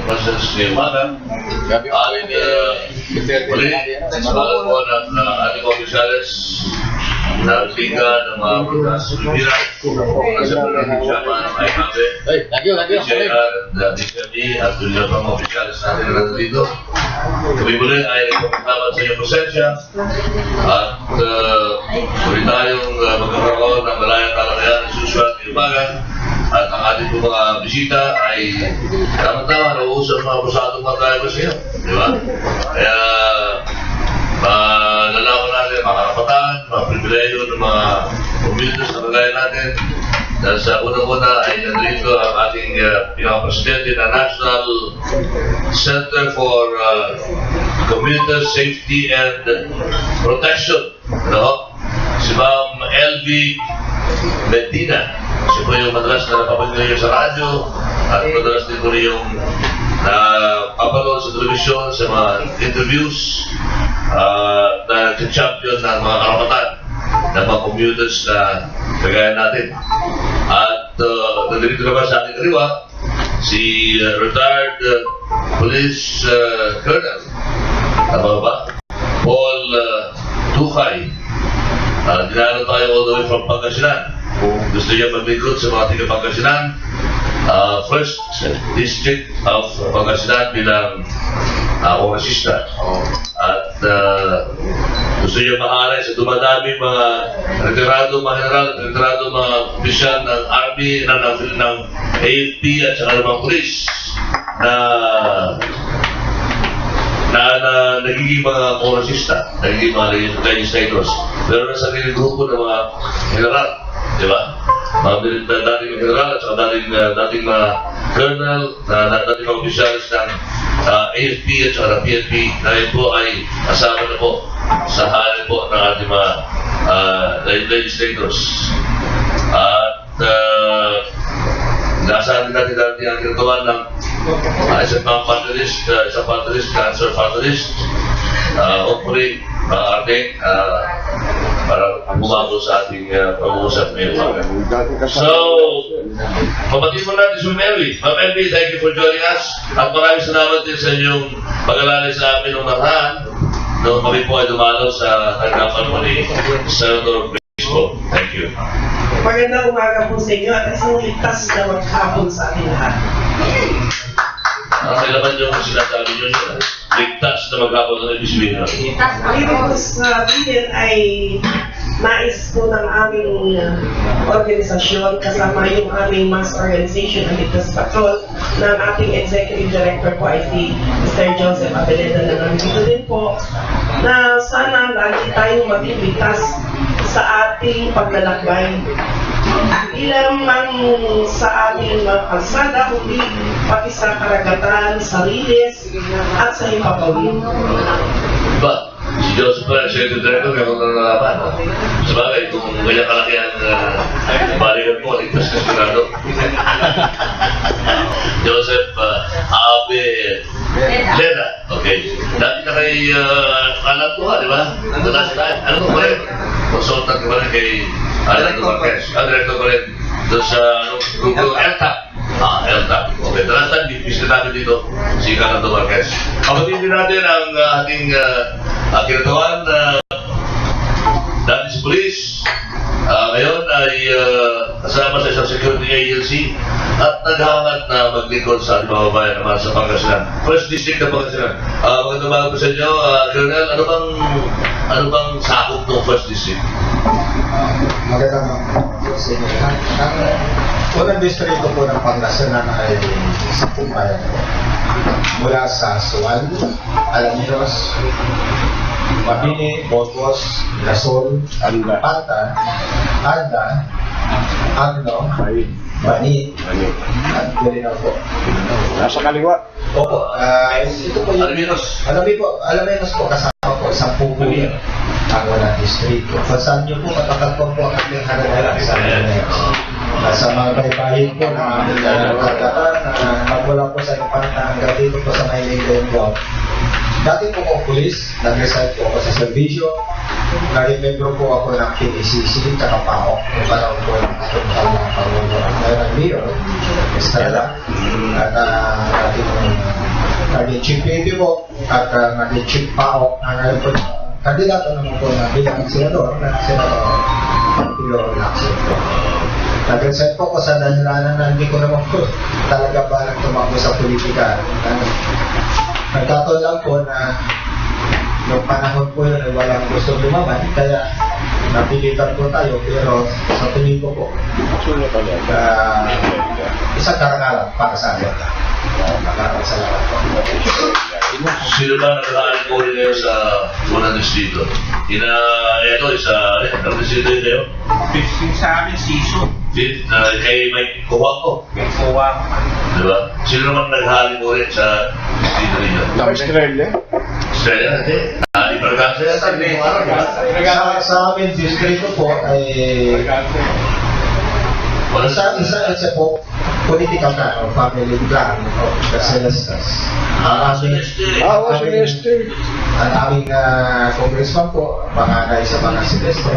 presence ngayong umaga. At muli, salamat po ng ating opisyalis na liga ng mga Brutas Pilipina, na sa Pagkakas Chairman ng IMABE, DJR at DCME at yung mga opisyalis natin na nandito. Kami muli ay nagpapasalamat sa inyong presensya at muli tayong magkakaroon ng malayang kalakayan ng susunod ngayong umaga. At ang ating mga bisita ay tama-tama nauusap mga pasadong mga tayo sa iyo. Di ba? Kaya nalaman natin mga karapatan, mga pribileyo ng mga communities na kagaya natin. Dahil sa unang-una ay nandito ang ating pinaka-presidente ng National Center for Community Safety and Protection. No? Si Ma'am LV Medina. Siya po yung madalas na napapagay sa radyo at madalas din po yung napapanood sa television sa mga interviews na champion ng mga karapatan ng mga commuters na kagaya natin. At nandito naman sa ating kaliwa si retired police colonel, tama ba? Paul Tukay. Dinalo tayo all the way from Pangasinan. Kung gusto niya maglingkod sa mga taga-Pangasinan, first district of Pangasinan bilang kongresista. At gusto niya mahalay sa dumadaming mga retirado mga general, retirado mga opisyal ng Army, ng AFP at saka ng mga police na nagiging mga kongresista, nagiging mga legislators. Pero na sarili grupo ng mga general, di ba? Mga dating general at saka dating mga colonel, dating mga opisyalis ng AFP at saka ng PNP na ito po ay kasama na po sa halin po ng ating mga legislators. At naasahan din natin dati ang ginagawa ng isang party list, cancer party list. Hopefully, ate, para bumabo sa ating pag-uusap ngayon. So, pabatid mo natin si Mary. Ma'am Mary, thank you for joining us. At maraming salamat din sa inyong pag-alala sa amin ng nakaraan nung kami po ay dumalo sa tanggapan mo ni Senator Bispo. Thank you. Magandang umaga po sa inyo at isang ligtas na maghapon sa ating lahat. Kailangan yung sinasabi nyo nyo, ligtas na maghapon na ibisbina. Dito po sa bilin ay nais po ng aming organisasyon kasama yung aming mass organization ang Ligtas Patrol na ang ating executive director po ay si Mr. Joseph Abeleda na nandito din po na sana lagi tayong maging ligtas sa ating paglalakbay. Hindi lamang sa ating mga kalsada, kundi pati sa karagatan, sa riles, at sa himpapawin. Ba, si Joseph pa, Secretary Director, may mga nalaman. Sabagay, kung ganyan kalaki ang balikan mo, ligtas ka sigurado. Joseph Abe Leda. Okay. Dati na kay alam ko di ba? Nagdala tayo. Ano ko ba rin? Consultant ko ba rin kay Director Marquez. Director ko rin doon sa Google LTAP. LTAP. Okay. The last time, visit natin dito si Director Marquez. Kapatid din natin ang ating kinatawan dati si police. Ngayon ay kasama sa isang security agency at naghahangad na maglingkod sa ating mga babayan naman sa Pangasinan. First District ng Pangasinan. Magandang umaga po sa inyo, Colonel, ano bang sakop ng First District? Magandang umaga po sa inyo. Ang unang distrito po ng Pangasinan ay sa Pumpayan po. Mula sa Suwan, Alaminos, Mabini, Botwas, Gasol, Panta, Anda, Agno, Bani, at Galinaw po. Nasa kaliwa. Opo, ito po yung... Alaminos po, kasama po, 10 po yun. Ang walang distrito. Kung saan nyo po, matakalpon po ang aming halaga sa Alaminos. Sa mga baybayin po ng aming karagatan, magmula po sa Impanta hanggang dito po sa Maynilin po. Dati po ako police, nag-resign po ako sa servisyo. Nag-membro po ako ng KDCC, tsaka PAO. Yung parang po ng ating Mayor, Estrella, at ating naging chief PNP po at naging chief PAO na ngayon po kandidato naman po na bilang senador Pio Lacson po. Nag-resign po ko sa dahilanan na hindi ko naman po talaga balang tumakbo sa politika. Nagkataon lang po na noong panahon po yun ay walang gusto lumaban, kaya napilitan po tayo, pero sa tingin ko po, isang karangalan para sa akin. Maraming salamat po. Sino ba nag-aaral ko rin ngayon sa unang distrito? Ito, ang distrito yun kayo? 15 sa amin, season. Kay Mike Kuwako. May kuwang. Diba? Sino naman nag-aaral ko rin sa distrito ninyo? Australia. Australia, hindi. Iparagasa yan. Sa amin, distrito po ay isa po political na o family plan o Celestas. Ang aming congressman po, panganay sa mga Celeste.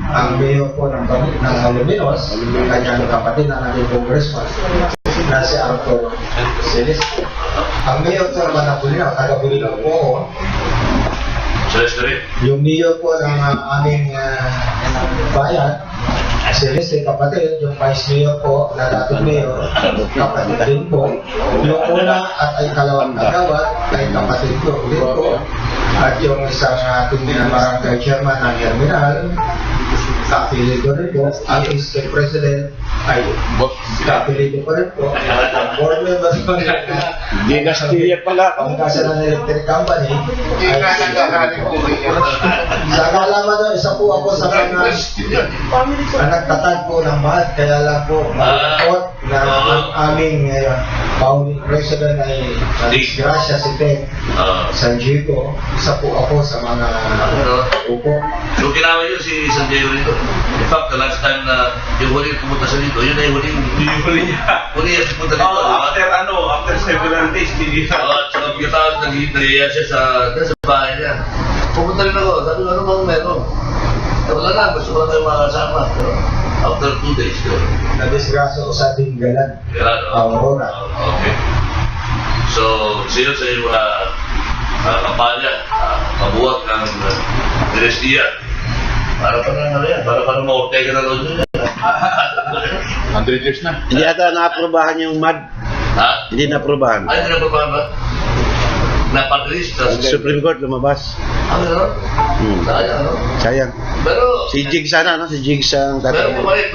Ang mayor po ng Aluminos, ang kanyang kapatid na naging congressman na si Arthur Celeste. Ang mayor po naman ng Bulinaw, taga Bulinaw po ako. Celeste. Yung mayor po ng aming bayan, Celeste, kapatid, yung vice mayor po, na dating mayor, kapatid din po. Yung una at ay kalawang agawat, ay kapatid ko ulit po. At yung isang ating barangay chairman ng Herminal, kapilid ko rin po. Ang state president ay kapilid ko rin po. Ang board members po Di Castilla pala. ang kasa ng electric company. Sa kalaman na, isa po ako sa mga nagtatag po ng mahal, kaya lang po malapot na ang aming founding president ay Gracia si Ted San Diego. Isa po ako sa mga upo. Yung kinama yun si San Diego dito. In fact, the last time na yung huling pumunta sa dito, yun ay huling niya pumunta dito. After several days, hindi na. At saka pagkatapos nag-iiya siya sa bahay niya. Pumunta rin ako, sabi ko, ano bang meron? Wala lang, gusto ko tayo makasama. Pero after 2 days, Nadisgrasya ko sa Tinggalan, Aurora. Okay. So, sino sa iyo kampanya, mabuhat ng Celestia? Para pa na yan, para ma-ortega na doon yun. 100 years na. Hindi ata na-aprobahan yung MAD. Ha? Hindi na-aprobahan. Ay, hindi na pa ba? Na-padrist, Supreme Court lumabas. ano yun? Sayang, ano? Sayang. Pero, Si Jigs sana, no? Si Jigs ang meron pumalit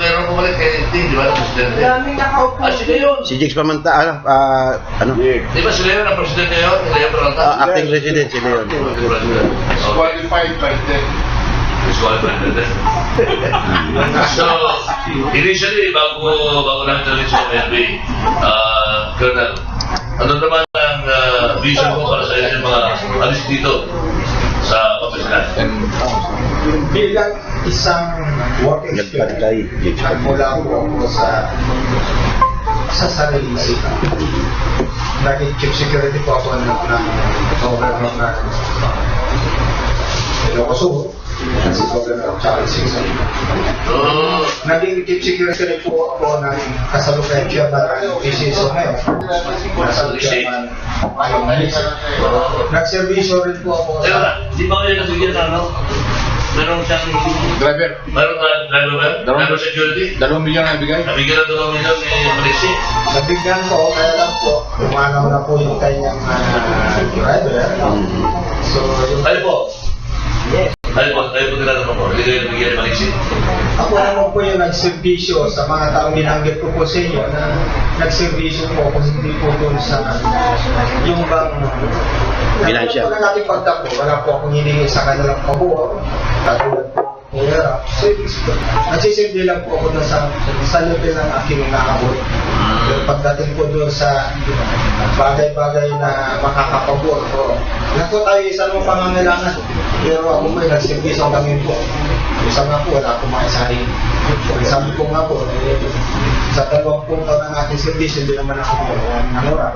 kay Ting, di ba, na presidente? Daming nakaupo. Sila yun. Si Jigs Pamanta, ano? Di ba sila yun ang presidente yun? Sila yung Peralta? Acting president sila yun. President. Okay. Qualified by them. Disqualified na din. So, initially, bago namin talaga sa MLB, Colonel, ano naman ang vision mo para sa inyo mga alis dito sa Pangasinan? Bilang isang working student, Nagbantay. nagmula po ako sa sariling isipan. Naging chief security po ako ng governor ng Ilocos, si Governor Charles Singson. Naging chief security rin po ako ng kasalukuyan chairman ng PCSO ngayon. Nasa chairman ayong nalis. Nagservisyo rin po ako Teka sa... na, di ba kayo nabigyan ng ano? Meron siyang... Driver. Meron ka driver ba? Driver security? 2 milyon na ibigay. Nabigyan ng 2 milyon ni Malisi. Nabigyan ko, kaya lang po, umanaw na po yung kanyang driver. So, yung... Tayo po. Yes. Tayo po tinatanong ko. Hindi kayo nabigyan ni Malisi. Ako naman po yung nagservisyo sa mga taong binanggit ko po sa inyo na nagservisyo po ako hindi po doon sa yung bang Financial. Wala natin pagtako, wala po akong hiningi sa kanilang pabuo. Katulad po, pera, savings po. Nagsisimple lang po ako doon sa level ng aking naabot. Pero pagdating po doon sa bagay-bagay na makakapabor po, na po tayo isa ng pangangailangan. Pero ako po nagservisyo kami po. Isa nga po, wala akong makisari. Sabi ko nga po, sa 20 taon ng ating servisyo, hindi naman ako nangura,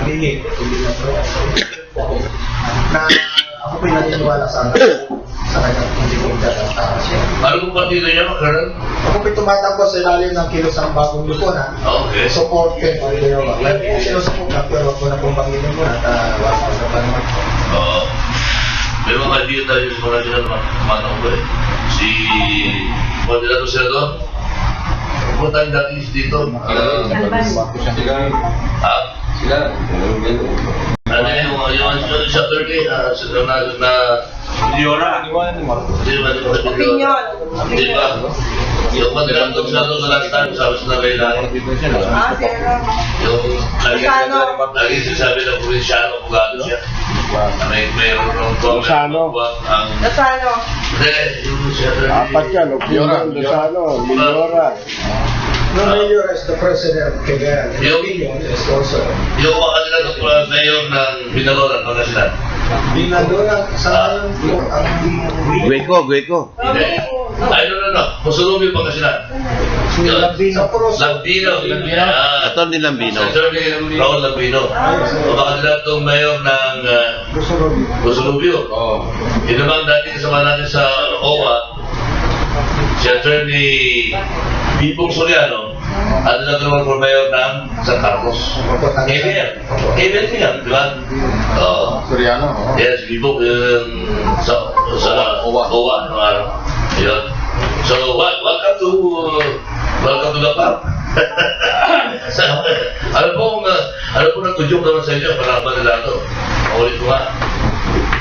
hindi ako hindi na po. Na ako ako po'y naniniwala sa kanyang integridad at taas. Ano kung partido niya, Colonel? Ako po'y tumatakbo sa ilalim ng kilusang bagong lipunan. Okay. Supported by the Yoga. Like, sinusupport pero wag ko na pong panginin mo at wala ko na pa naman. Oo. May mga kaibigan tayo sa mga sila manong ko eh. Si Mandilato Senador. Kung tayo dati dito. Ano yung Saturday na Liora. Opinion. Di ba? Yung Mandilato Senador sa last time, sabi sa nagailangan. Zero. Yung lagi sinasabi ng probinsyano kung gano'n siya. Mayroon ng Lozano. Nasano? Hindi, yung Saturday. Apat yan, Opinion, Lozano, Mindora. No mayor is the president, kaya opinion is also. Yung mga kanila ng mayor ng Binaloran, Pangasinan. Binadora sa ang Gueco. Ay, no. Musulubi, Pangasinan. Lambino. Lambino. Atty. Lambino. Attorney Raul Lambino. O baka nila itong mayor ng Musulubio. Yun naman dati kasama natin sa OWA, si Attorney Bibong Soriano, at nagkaroon for mayor ng San Carlos. KBL. KBL niya, di ba? Soriano. Yes, Bibong sa OWA ng araw. Yun. So, welcome to the park. Ano po nagtudyok naman sa inyo para ba nila ito? Maulit ko nga.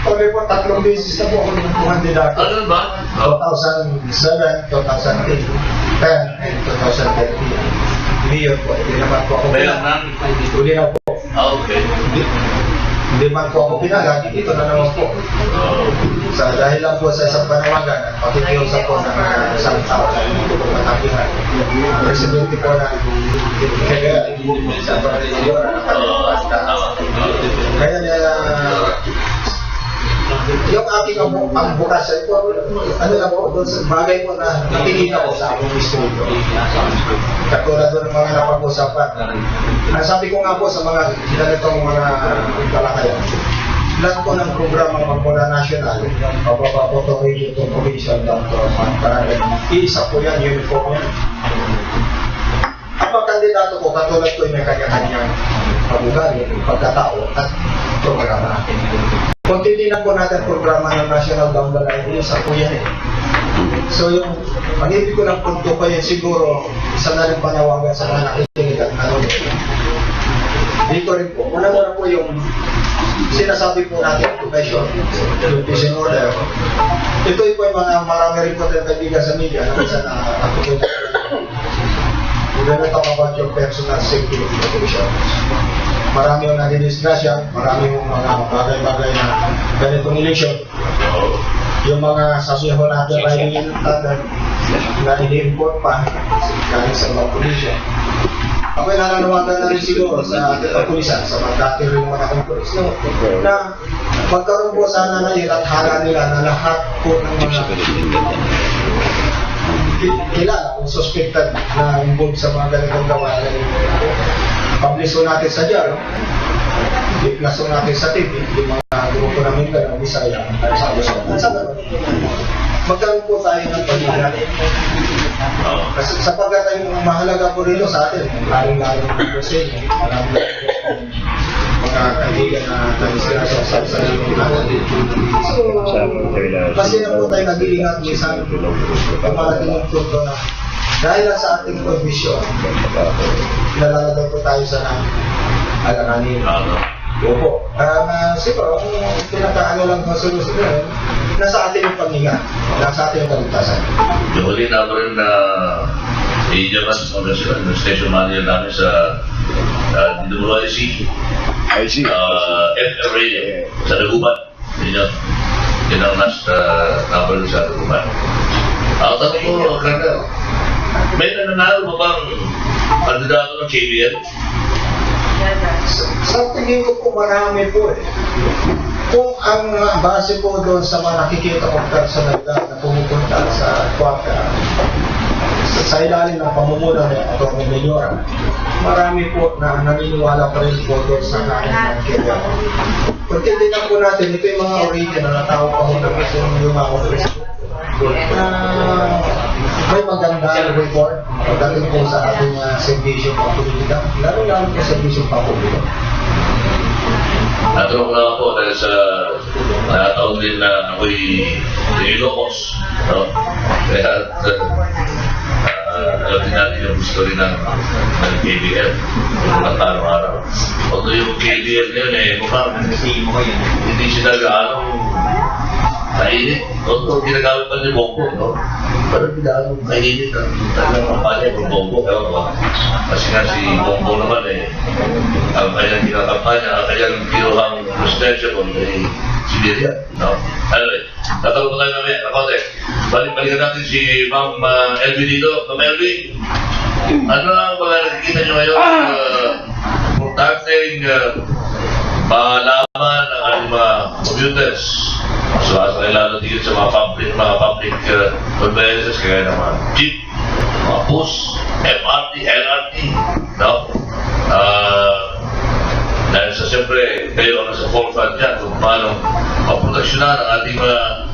Kami po, 3 beses na po ako ng kandidato. Ano ba? 2007, 2010, and 2013. Mayor po, hindi naman po ako Mayor ng? Uli na po. Okay. Hindi man po ako pinalag, dito na naman po. Dahil lang po sa isang panawagan at pakikiusap po ng isang tao na hindi po matakihan. Ang presidente po na kaya sa Pangasinan kaya yung aking ang bukas ito, ano na po, doon sa bagay po na natingin ako sa akong distrito. Katulad doon ng mga napag-usapan. Sabi ko nga po sa mga ganitong mga talakayan, lahat po ng programa magmula national, pababa po ito radio to provincial down to parang iisa po yan, uniform yan. Ang mga kandidato ko, katulad ko yung may kanya-kanyang pag-ugali, pagkatao at programa. Kung titinan po natin programa ng National Down the Line, isa po yan eh. So yung pag-ibig ko ng punto pa yun, siguro isa na rin panawagan sa mga nakikinig at nanonood. Dito rin po, una-una po yung sinasabi po natin occupation, yung peace and order. Ito po yung mga marami rin po tayong kaibigan sa media na minsan na-occupation. We're going to talk about your personal safety occupation. Marami yung nadidisgrasya, marami yung mga bagay-bagay na ganitong eleksyon. Yung mga sasyaho natin riding natin na ini-import pa galing sa mga pulisya. Ako'y nananawagan na rin siguro sa ating kapulisan, sa mga dati rin mga kapulis, no? Na magkaroon po sana na ilathala nila na lahat po ng mga kilala kung suspected na involved sa mga ganitong gawain. Publiso natin sa diaryo, iplaso natin sa TV, yung mga grupo namin ng Bisaya, sa Luzon. Magkaroon po tayo ng pag-iingat. Kasi sapagkat ay mahalaga po rito sa atin, lalong-lalong ng Brazil, maraming mga kaibigan na tanisirasya sa sarili natin. So, kasi na po tayo nag-iingat minsan, pumarating yung punto na dahil lang sa ating kondisyon, nalalagay po tayo sa alanganin. Opo. Siguro, ang pinaka-ano lang ng solusyon, nasa atin yung pag-ingat, nasa atin yung kaligtasan. Yung huli na rin na i-Japan sa Pangasinan, yung station manager namin sa DWIC, FM Radio, sa Naguban. Yun ang nasa number sa Naguban. Ang tanong mo, Colonel, may nananalo mo bang kandidato ng KBL? Sa tingin ko po marami po eh. Kung ang base po doon sa mga nakikita ko personalidad na pumupunta sa Quaca, sa ilalim ng pamumuno ni Atty. Mindora, marami po na naniniwala pa rin po doon sa kanan ng KBL. Pag titignan po natin, ito yung mga original na tao pa ko yung mga office. May magandang report pagdating po sa ating servisyo pang-publika, lalo-lalo po servisyo pang-publika. Natanong ko lang ako dahil sa taon din na ako'y Ilocos, no? Kaya alam din natin yung history ng KBL at araw-araw. Although yung KBL ngayon mukhang hindi sila gaano kainit. Although ginagamit pa ni Bongo, no? Pero hindi gaano kainit ang talagang kampanya ng Bongo. Kasi nga si Bongo naman ang kanyang kinakampanya, ang kanyang kinuhang presidensya kung Siberia, no? Anyway, tatawag ko tayo mamaya, kakonte. Balikan natin si Ma'am LV dito. Ma'am LV, ano ang mga nakikita nyo ngayon? Importanteng malaman ng ating mga commuters. So, asal lalo dito sa mga public conveyances kagaya ng mga jeep, mga bus, MRT, LRT, no? Dahil sa siyempre, kayo ang nasa forefront dyan kung paano maproteksyonan ang ating mga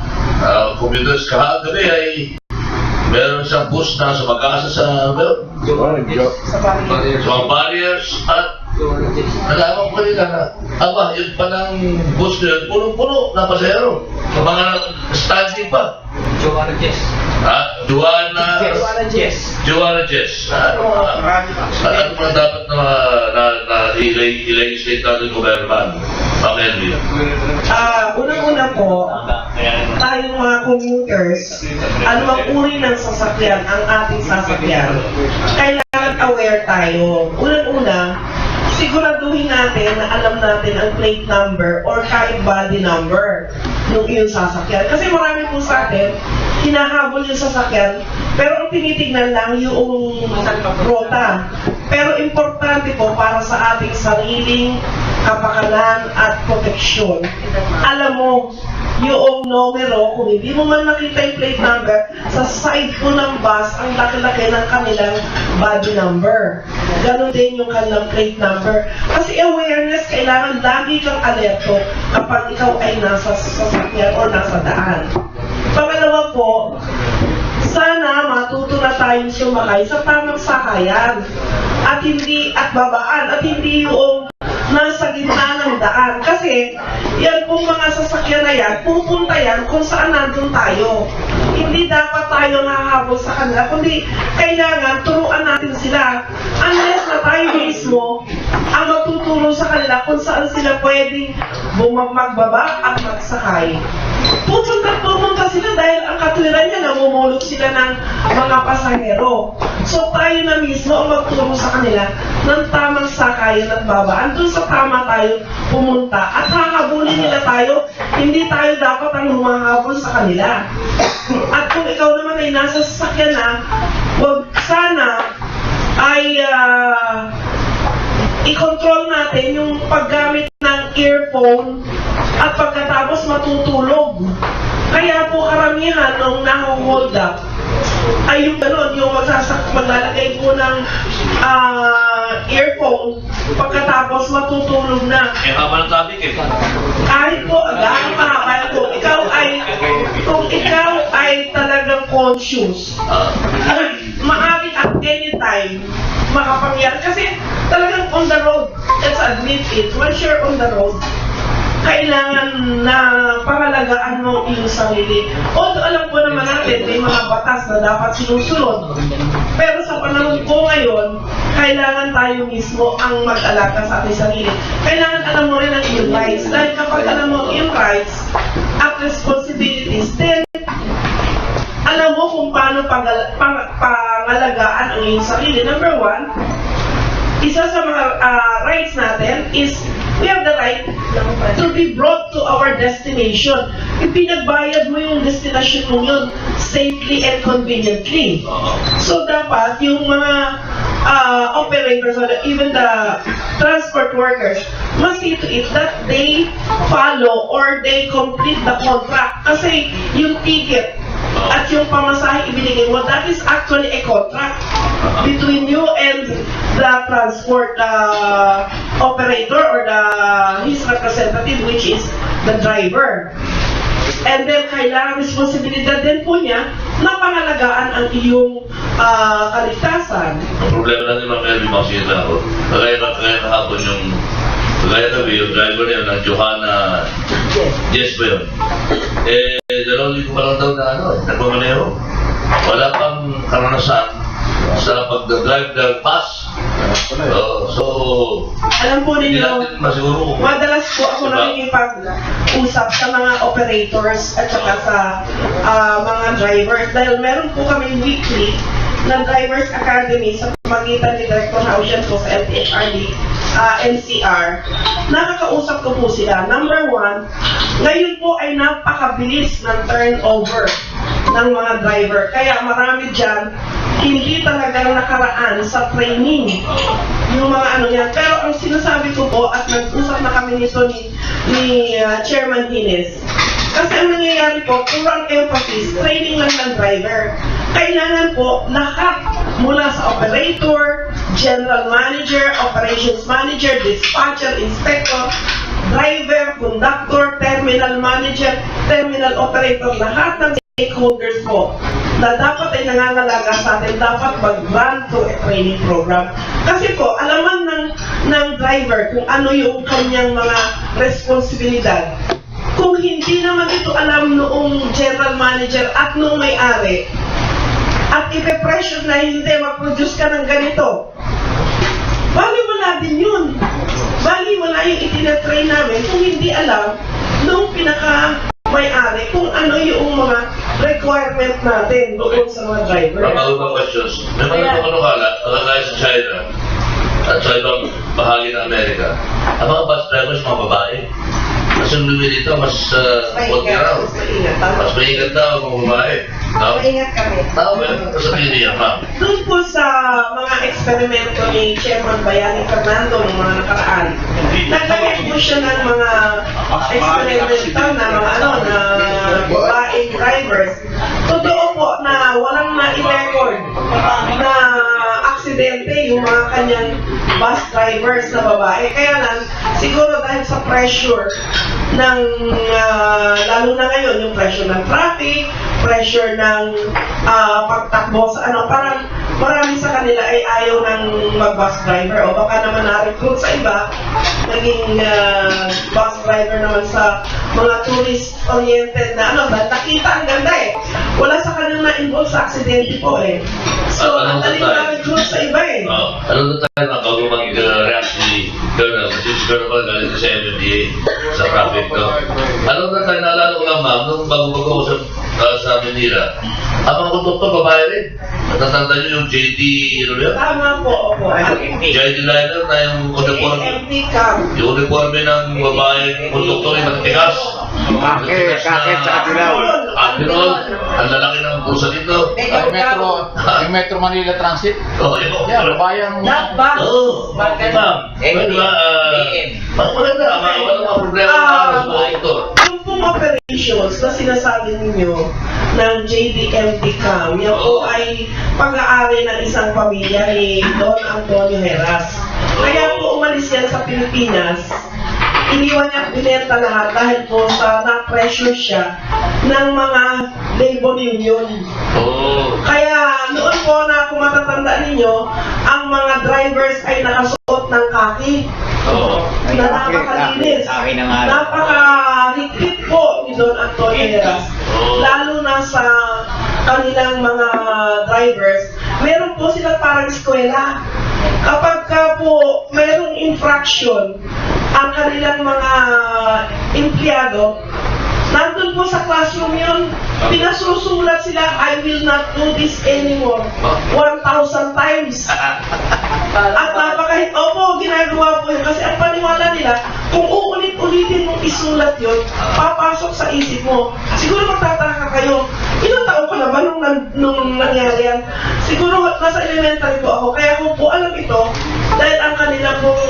commuters. Kahagabi ay meron isang bus na sumagasa sa mga barriers at nalaman ko nila na yun palang bus na yun, punong-puno na pasahero. Mga standing pa. Joanna Jess. Joanna Jess. Ano ba dapat na i-legislate natin yung government? Pamilya. Unang-una po, tayong mga commuters, anumang uri ng sasakyan ang ating sasakyan, kailangan aware tayo. Unang-una, siguraduhin natin na alam natin ang plate number or kahit body number ng iyong sasakyan. Kasi marami po sa atin, hinahabol yung sasakyan, pero ang tinitignan lang yung rota. Pero importante po para sa ating sariling kapakanan at proteksyon. Alam mo, yung numero, kung hindi mo man makita yung plate number, sa side po ng bus, ang laki-laki ng kanilang body number. Ganon din yung kanilang plate number. Kasi awareness, kailangan lagi kang alerto kapag ikaw ay nasa sasakyan o nasa daan. Pangalawa po, sana matuto na tayong sumakay sa tamang sakayan at babaan at hindi yung nasa gitna ng daan. Kasi yan pong mga sasakyan na yan, pupunta yan kung saan nandun tayo. Hindi dapat tayo nahahabol sa kanila, kundi kailangan turuan natin sila. Unless na tayo mismo ang matuturo sa kanila kung saan sila pwedeng magbaba at magsakay. Pupunta sila dahil ang katwiran niya, namumulot sila ng mga pasahero. So tayo na mismo ang magturo sa kanila ng tamang sakayan at babaan. Doon sa tama tayo pumunta at hahabulin nila tayo, hindi tayo dapat ang humahabol sa kanila. At kung ikaw naman ay nasa sasakyan na, wag sana ay i-control natin yung paggamit ng earphone at pagkatapos matutulog. Kaya po karamihan nung naho-hold up ay yung gano'n, yung maglalagay po ng earphone pagkatapos matutulog na. Haba ng traffic Kahit po, gaano mahaba po, kung ikaw ay talagang conscious, maaari at any time makapangyari. Kasi talagang on the road, let's admit it, once you're on the road, kailangan na pangalagaan mo iyong sarili. Although alam po naman natin, may mga batas na dapat sinusunod. Pero sa panahon po ngayon, kailangan tayo mismo ang mag-alaga sa ating sarili. Kailangan alam mo rin ang iyong rights. Dahil kapag alam mo ang iyong rights at responsibilities, then alam mo kung paano pangalagaan ang iyong sarili. Number one, isa sa mga rights natin is we have the right to be brought to our destination. Ipinagbayad mo yung destination mo yun safely and conveniently. So dapat yung mga operators or even the transport workers must see to it that they follow or they complete the contract. Kasi yung ticket at yung pamasahe ibinigay mo, that is actually a contract between you and the transport operator or his representative, which is the driver. And then, kailangan responsibilidad din po niya na pangalagaan ang iyong kaligtasan. Ang problema natin mga Melvin, makikita ako. Kagaya na hapon yung driver niya, ng Johanna Jess ba yun? Dalawang libo pa lang daw na nagmamaneho. Wala pang karanasan sa pag-drive ng pass. So, alam po hindi ninyo, natin masiguro kung madalas po ako nakikipag-usap sa mga operators at saka sa mga drivers dahil meron po kami weekly na Drivers Academy sa pamagitan ni Director Hausian po sa LTHRD, NCR. Nakakausap ko po sila. Number one, ngayon po ay napakabilis ng turnover ng mga driver. Kaya marami dyan, hindi talagang nakaraan sa training yung mga ano yan. Pero ang sinasabi ko po, at nag-usap na kami nito ni Chairman Hines, kasi ang nangyayari po, puro emphasis, training lang ng driver. Kailangan po lahat mula sa operator, general manager, operations manager, dispatcher, inspector, driver, conductor, terminal manager, terminal operator, lahat ng stakeholders po na dapat ay nangangalaga sa atin, dapat mag-run through a training program. Kasi po, alaman ng driver kung ano yung kanyang mga responsibilidad. Kung hindi naman ito alam noong general manager at noong may-ari, at ipe-pressure na hindi, mag-produce ka ng ganito, bali wala din yun. Bali wala yung itinatrain namin kung hindi alam noong pinaka-may-ari kung ano yung mga requirement natin doon sa mga driver. Ang mga questions, may mga kanukalat, kagaya sa China, at sa ibang bahagi ng Amerika, ang mga bus drivers, mga babae. Kasi yung lumili dito, mas konti raw. Mas maingat daw ang mga babae. Maingat kami. Tao ba yun? Sabihin niya, ma'am. Doon po sa mga eksperimento ni Chairman Bayani Fernando ng mga nakaraan, naglagay po siya ng mga experimental na mga na babaeng drivers. Totoo po na walang na-record na aksidente yung mga kanyang bus drivers na babae. Kaya lang, siguro dahil sa pressure ng, lalo na ngayon, yung pressure ng traffic, pressure ng pagtakbo sa parang marami sa kanila ay ayaw ng mag-bus driver o baka naman na-recruit sa iba, naging bus driver naman sa mga tourist-oriented na dahil nakita ang ganda wala sa kanilang na-involve sa aksidente po So, ang daling na-recruit sa iba Ano na tayo na bago mag-react si Colonel? Kasi si Colonel pa galing sa MMDA sa traffic ko. Ano na tayo naalala ko lang ma'am, nung bago ko sa Manila, ang mga konduktor babae rin. Natatanda niyo yung JD, Tama po, opo. JD Liner na yung uniforme. AMT cam. Yung uniforme ng babae konduktor ay matigas. Kakit sa Adilaw. Admiral, ang lalaki ng pusa dito. Yung Metro Manila Transit. Oh, yun. Yan, babayang... Not bad. Oo, ma'am. Pwede ba, maganda, walang problema sa konduktor. Yung pong operations na sinasabi ninyo ng JDMT Cam, yan po ay pag-aari ng isang pamilya ni Don Antonio Heras. Kaya po umalis yan sa Pilipinas, iniwan niya at binenta lahat dahil po sa na-pressure siya ng mga labor union. Kaya noon po na kung matatanda ninyo, ang mga drivers ay nakasuot ng kaki. Na napakalinis. Napakahigpit po ni Don Antonio Heras. Lalo na sa kanilang mga drivers, meron po sila parang eskwela. Kapag po mayroong infraction ang kanilang mga empleyado, nandun po sa classroom yun, pinasusulat sila, I will not do this anymore, 1,000 times. At napakahit, ginagawa po yun. Kasi ang paniwala nila, kung uulit-ulitin mong isulat yun, papasok sa isip mo. Siguro magtataka kayo, ilang taon ka na ba nung nangyari yan? Siguro nasa elementary po ako, kaya ko po alam ito, dahil ang kanila pong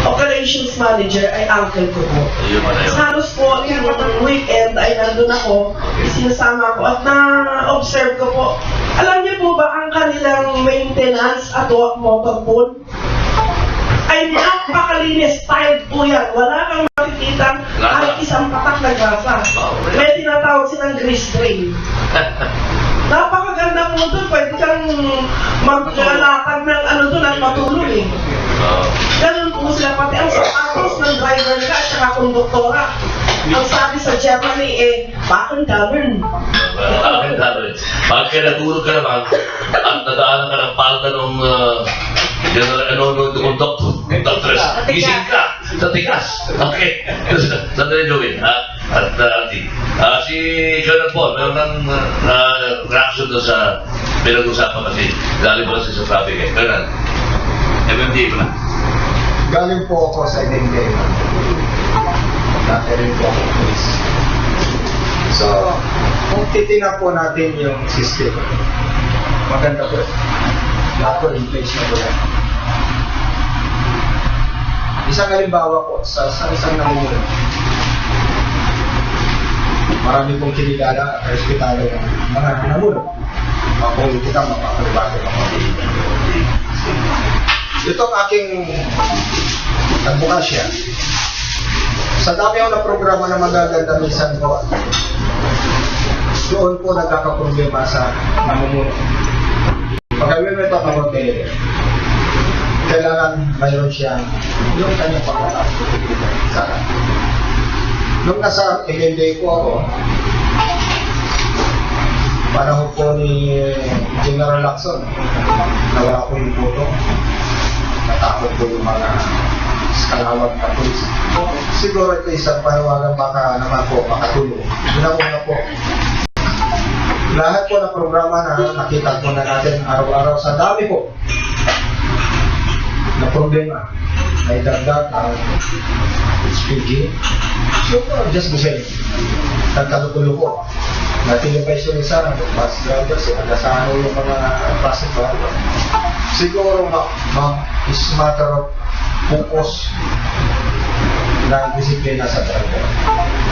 operations manager ay uncle ko po. Ayun pala yun. Halos po yung weekend ay nandun ako, sinasama ko at na-observe ko po. Alam niyo po ba ang kanilang maintenance at motor pool? Ay napakalinis, styled po yan. Wala kang makikita kahit isang patak na grasa. May tinatawag silang grease train. Napakaganda po doon. Pwede kang maglalakad ng ano doon at matulog eh. Ganun po sila. Pati ang sapatos ng driver nila at saka konduktora. Ang sabi sa Germany eh, bakit govern? Pag kaya natulog ka naman, at nadaanan ka ng palda nung doctors, gising ka sa tigas. Okay. Sandali gawin, ha? At si Colonel Paul, meron ng reaction doon sa pinag-usapan kasi galing mo kasi sa traffic eh. Colonel, MMD mo na. Galing po ako sa MMD. Dati rin po ako police. So, kung titingnan po natin yung system, maganda po. Lahat po in place na po yan. Isang halimbawa po, sa isang namumuno. Marami pong kinikala at respetado ng mga namumuno. Mga politika, mga pribado, mga politika. Ito ang aking advokasya. Sa dami ako na programa na magaganda minsan po, doon po nagkakaproblema sa namumuno. Pag gawin mo ito ang hotel, kailangan mayroon siyang yung kanyang pagkakasya. Nung nasa MMD ko ako, panahon po ni General Lacson, nawala ko yung photo, natakot po yung mga kalawag na pulis. Siguro ito isang panawagan baka naman po makatulong. Una po, lahat po ng programa na nakita po na natin araw-araw sa dami po na problema ay dagdag ang HPG. So, just the same. Nagkalukulo po. Natilipay siya isa, bus driver, sinagasahan yung mga plastic bag. Siguro is matter of focus na disiplina sa driver.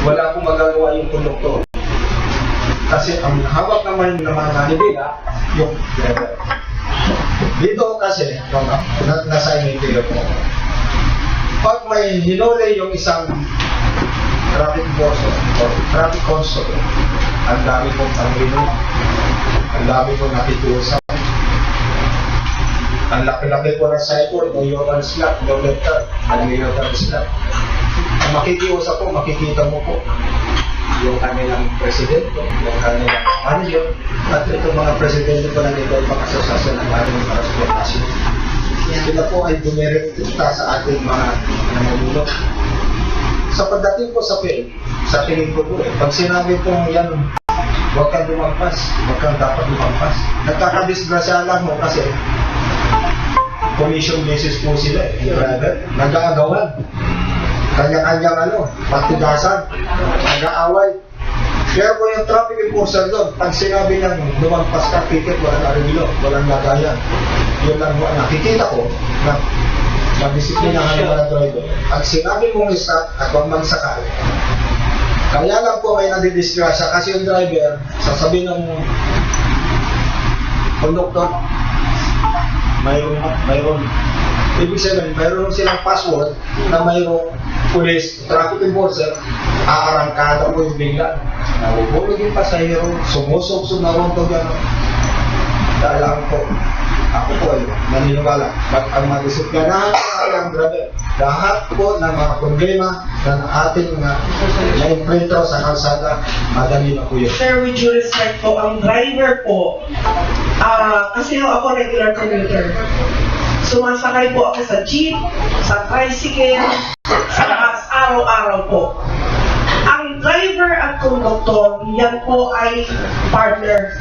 Wala akong magagawa yung konduktor. Kasi ang hawak naman ng mga manibela, yung driver. Dito kasi, nasa imintilo po. Pag may hinuli yung isang traffic enforcer or traffic constable, ang dami pong pangino, ang dami pong nakikiusap. Ang laki-laki po ng cycle, no human slap, no letter, nag-letter slap. Ang makikiusap po, makikita mo po yung kanilang presidente, yung kanilang manager, at ito mga presidente po ng iba-ibang asosasyon ng ating transportasyon. Sila po ay dumirekta sa ating mga namumuno. Sa pagdating po sa tingin ko po pag sinabi po yan, huwag kang lumampas, huwag kang dapat lumampas. Nagkakadisgrasya lang mo kasi commission basis po sila, nag-aagawan. Kanya-kanyang patigasan, nag-aaway. Pero kung yung traffic enforcer doon, pag sinabi niya lumampas ka, ticket, walang arilo, walang lagayan. Yun lang nakikita ko na madisiplina ka ng mga driver. Pag sinabi mong stop at huwag magsakay, kaya lang po may nadidisgrasya kasi yung driver, sasabihin ng conductor, mayroon. Ibig sabihin, mayroon silang password na mayroong police, traffic enforcer, aarangkada po yung bigla. Nahuhulog yung pasahero, sumusok na ron to gano'n. Dahil lang po, ako po ay naniniwala. Pag ang madisiplinahan ng driver, lahat po ng mga problema na ating na-imprento sa kalsada, madali na po yun. Sir, with due respect po, ang driver po, kasi ako regular commuter. Sumasakay po ako sa jeep, sa tricycle, sa bus, araw-araw po. Ang driver at conductor, yan po ay partner.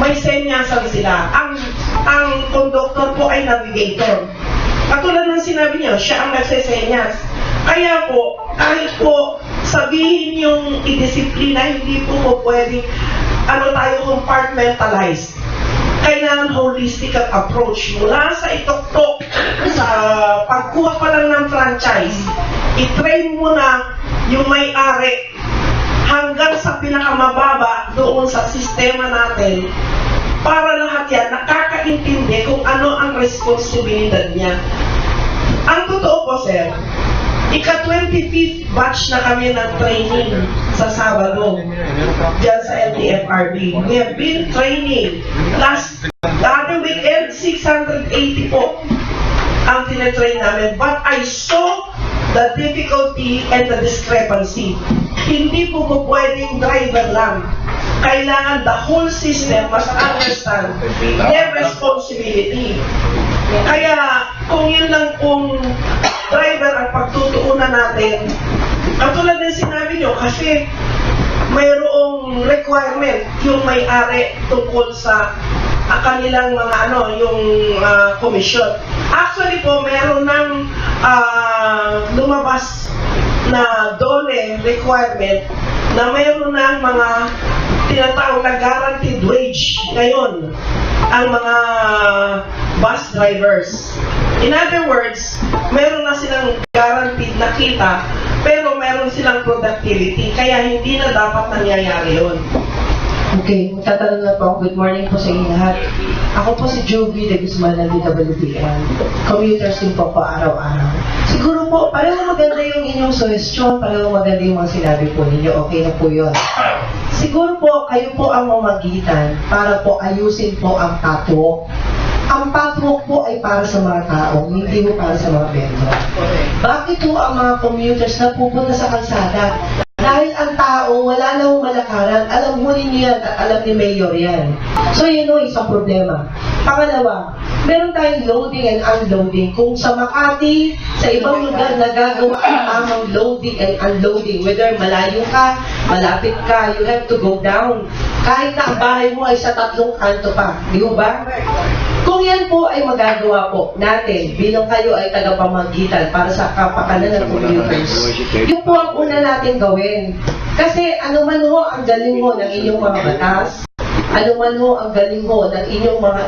May senyasan sila. Ang conductor po ay navigator. Katulad ng sinabi niyo, siya ang nagsesenyas. Kaya po, kahit po sabihin yung idisiplina, hindi po pwedeng tayo compartmentalize. kailangan holistic ang approach mula sa ituktok sa pagkuha pa lang ng franchise. I-train mo na yung may-ari hanggang sa pinakamababa doon sa sistema natin para lahat yan nakakaintindi kung ano ang responsibilidad niya. Ang totoo po, sir, ika-25th batch na kami ng training sa Sabado dyan sa LTFRB. We have been training. Other weekend, 680 po ang tinetrain namin. But I saw the difficulty and the discrepancy. Hindi po pwedeng driver lang. Kailangan the whole system must understand their responsibility. Kaya kung yun lang kung driver ang pagtutuunan natin, katulad ng sinabi nyo, kasi mayroong requirement yung may-ari tungkol sa kanilang mga yung commission. Actually po, meron ng lumabas na DOLE requirement na mayroon ng mga tinatawag na guaranteed wage ngayon ang mga bus drivers. In other words, meron na silang guaranteed na kita, pero meron silang productivity, kaya hindi na dapat nangyayari yun. Okay, magtatanong na po. Good morning po sa inyo lahat. Ako po si Jovi de Guzman ng DWPN. Commuters din po araw-araw. Siguro po, pareho maganda yung inyong suggestion, pareho maganda yung mga sinabi po ninyo. Okay na po yun. Siguro po, kayo po ang mamagitan para po ayusin po ang catwalk. Ang catwalk po ay para sa mga tao, hindi po para sa mga vendor. Bakit po ang mga commuters na pupunta sa kalsada? Dahil ang tao, wala na hong malakaran. Alam mo rin yan at alam ni Mayor yan. So yun o, isang problema. Pangalawa, meron tayong loading and unloading. Kung sa Makati, sa ibang lugar nagagawa ang tamang loading and unloading. Whether malayo ka, malapit ka, you have to go down. Kahit na ang bahay mo ay sa 3 kanto pa. Di ba? Kung yan po ay magagawa po natin bilang kayo ay tagapamagitan para sa kapakanan ng commuters, yun po ang una natin gawin. Kasi ano man ho ang galing mo ng inyong mga batas, ano man ho ang galing mo ng inyong mga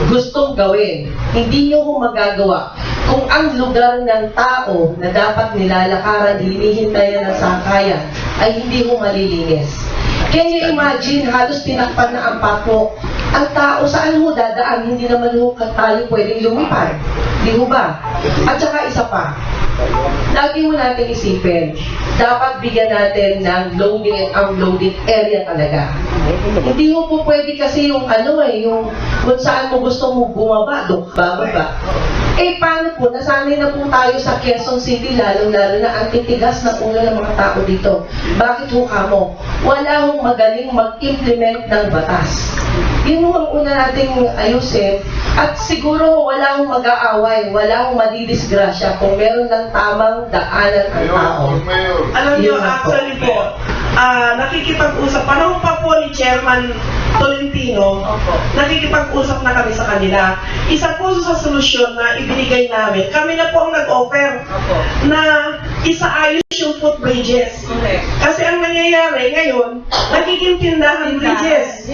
gustong gawin, hindi nyo ho magagawa kung ang lugar ng tao na dapat nilalakaran, hinihintayan ng sakayan, ay hindi ho malilinis. Can you imagine, halos tinakpan na ang patwalk. Ang tao, saan ho dadaan? Hindi naman ho tayo pwedeng lumipad. Di ho ba? At saka isa pa, lagi mo natin isipin, dapat bigyan natin ng loading and unloading area talaga. Hindi ho po pwede kasi yung yung kung saan mo gusto mo bumaba, doon bababa. Eh, paano po? Nasanay na po tayo sa Quezon City, lalo-lalo na ang titigas ng ulo ng mga tao dito. Bakit ho kamo? Wala hong magaling mag-implement ng batas. Yun ang una nating ayusin. At siguro wala hong mag-aaway, wala hong madidisgrasya kung meron ng tamang daanan ang tao. Alam niyo, actually po, nakikipag-usap, panahon pa po ni Chairman Tolentino, nakikipag-usap na kami sa kanila. Isa po sa solusyon na ibinigay namin, kami na po ang nag-offer na isaayos yung footbridges. Kasi ang nangyayari ngayon, nagiging tindahan bridges.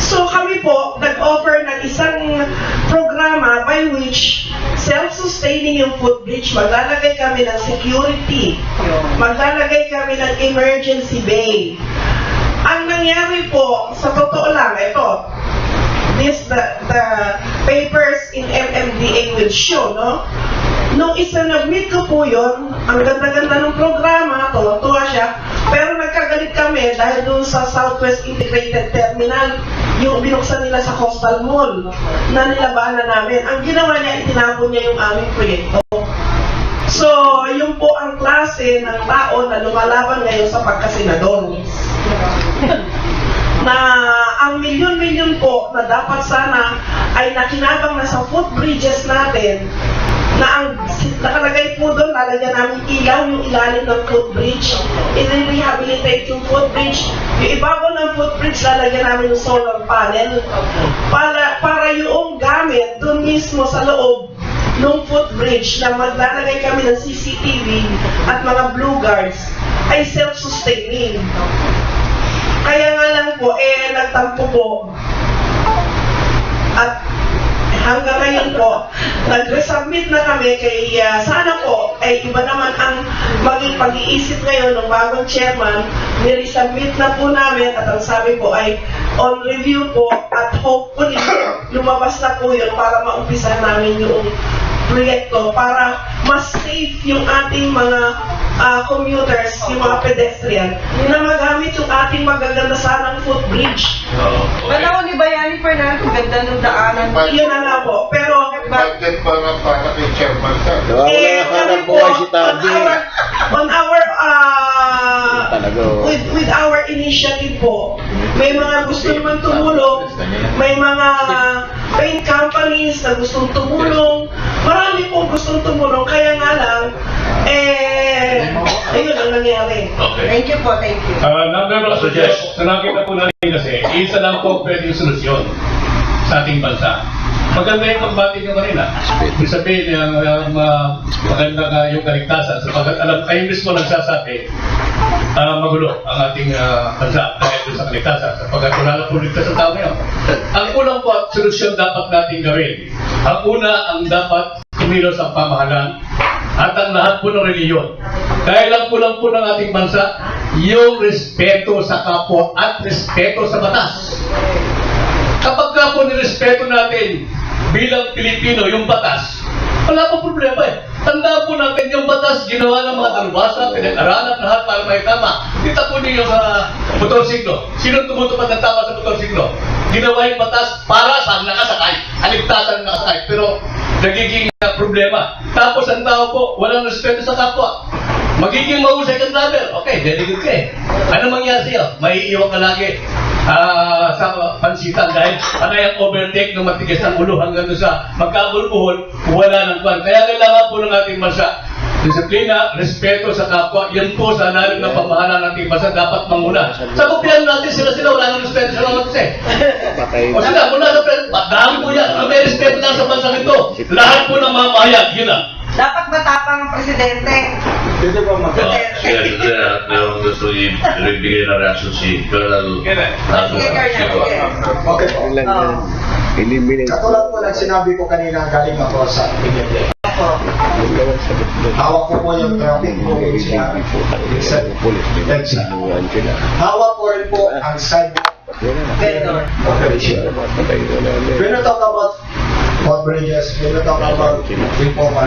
So kami po, nag-offer ng isang programa by which self-sustaining yung footbridge, maglalagay kami ng security, maglalagay kami ng emergency bay. Ang nangyari po, sa totoo lang, ito, the papers in MMDA will show, no? Nung isanabmit ko po yun, ang ganda-ganda ng programa, tuwa siya, pero nagkagalit kami dahil doon sa Southwest Integrated Terminal, yung binuksan nila sa Coastal Mall, na nilabanan namin. Ang ginawa niya, itinapon niya yung aming proyekto. So, yun po ang klase ng tao na lumalaban ngayon sa pagkasenador. Na ang milyon-milyon po na dapat sana ay nakinabang na sa footbridges natin, na ang nakalagay po doon, lalagyan namin ilaw yung ilalim ng footbridge, i-rehabilitate yung footbridge, yung ibabaw ng footbridge, lalagyan namin yung solar panel, para yung gamit doon mismo sa loob ng footbridge na maglalagay kami ng CCTV at mga blue guards ay self-sustaining. Kaya nga lang po, nagtampo po At hanggang ngayon po, nag-resubmit na kami kay sana po, ay iba naman ang maging pag-iisip ngayon ng bagong chairman, niresubmit na po namin at ang sabi po ay on review po at hopefully lumabas na po yun para maumpisa namin yung proyekto para mas safe yung ating mga commuters, yung mga pedestrian, na magamit yung ating magaganda sanang footbridge. Alam mo ni Bayani Fernando, ganda ng daanan. Yun na nga po. Pero, Budget pa nga para kay chairman ka. kami po, on our, with our initiative po, may mga gusto naman tumulong, may mga paint companies na gustong tumulong, marami pong gustong tumulong, kaya nga lang, ayun ang nangyari. Okay. Thank you po, thank you. Number of suggestions na nakita po natin kasi, isa lang po pwedeng solusyon sa ating bansa. Maganda yung pagbati nyo kanina. Ibig sabihin yung maganda yung kaligtasan. Sapagkat alam kayo mismo nagsasabi, magulo ang ating bansa dahil sa kaligtasan. Sapagkat wala na po ligtas sa tao ngayon. Ang unang po at solusyon dapat natin gawin. Ang una, ang dapat kumilos ang pamahalaan at ang lahat po ng reliyon. Dahil ang kulang po ng ating bansa, yung respeto sa kapwa at respeto sa batas. Kapag ka po nirespeto natin bilang Pilipino yung batas, wala po problema eh. Tandaan po natin yung batas, ginawa ng mga dalubhasa, pinag-aralan lahat para may tama. Kita po niyo sa motorsiklo. Sino tumutupad ng tama sa motorsiklo? Ginawa yung batas para sa nakasakay. Aligtasan ng nakasakay. Pero nagiging problema. Tapos ang tao po, walang respeto sa kapwa. Magiging mahusay kang driver. Okay, very good ka eh. Ano mangyari sa'yo? Maiiwan ka lagi sa pansitan dahil panay ang overtake ng matigas ng ulo hanggang doon sa magkabulbuhol, wala ng kwan. Kaya kailangan po ng ating bansa, disiplina, respeto sa kapwa, yan po sa lalim ng pamahalaan ng ating bansa dapat manguna. Sa gobyerno natin, sila wala ng respeto sa mga kasi. O sila, muna sa president, dami po yan. Ang may respeto lang sa bansa ito. Lahat po ng mamahayag, yun lang. Dapat matapang ang presidente. Pwede ba Meron gusto ibigay na reaction si Colonel Okay po. Katulad po ng sinabi ko kanina, galing ako sa PNP. Hawak ko po yung traffic po yung sinabi po. Hawak ko rin po ang sidewalk operation. When you talk about road bridges, when you talk about reform,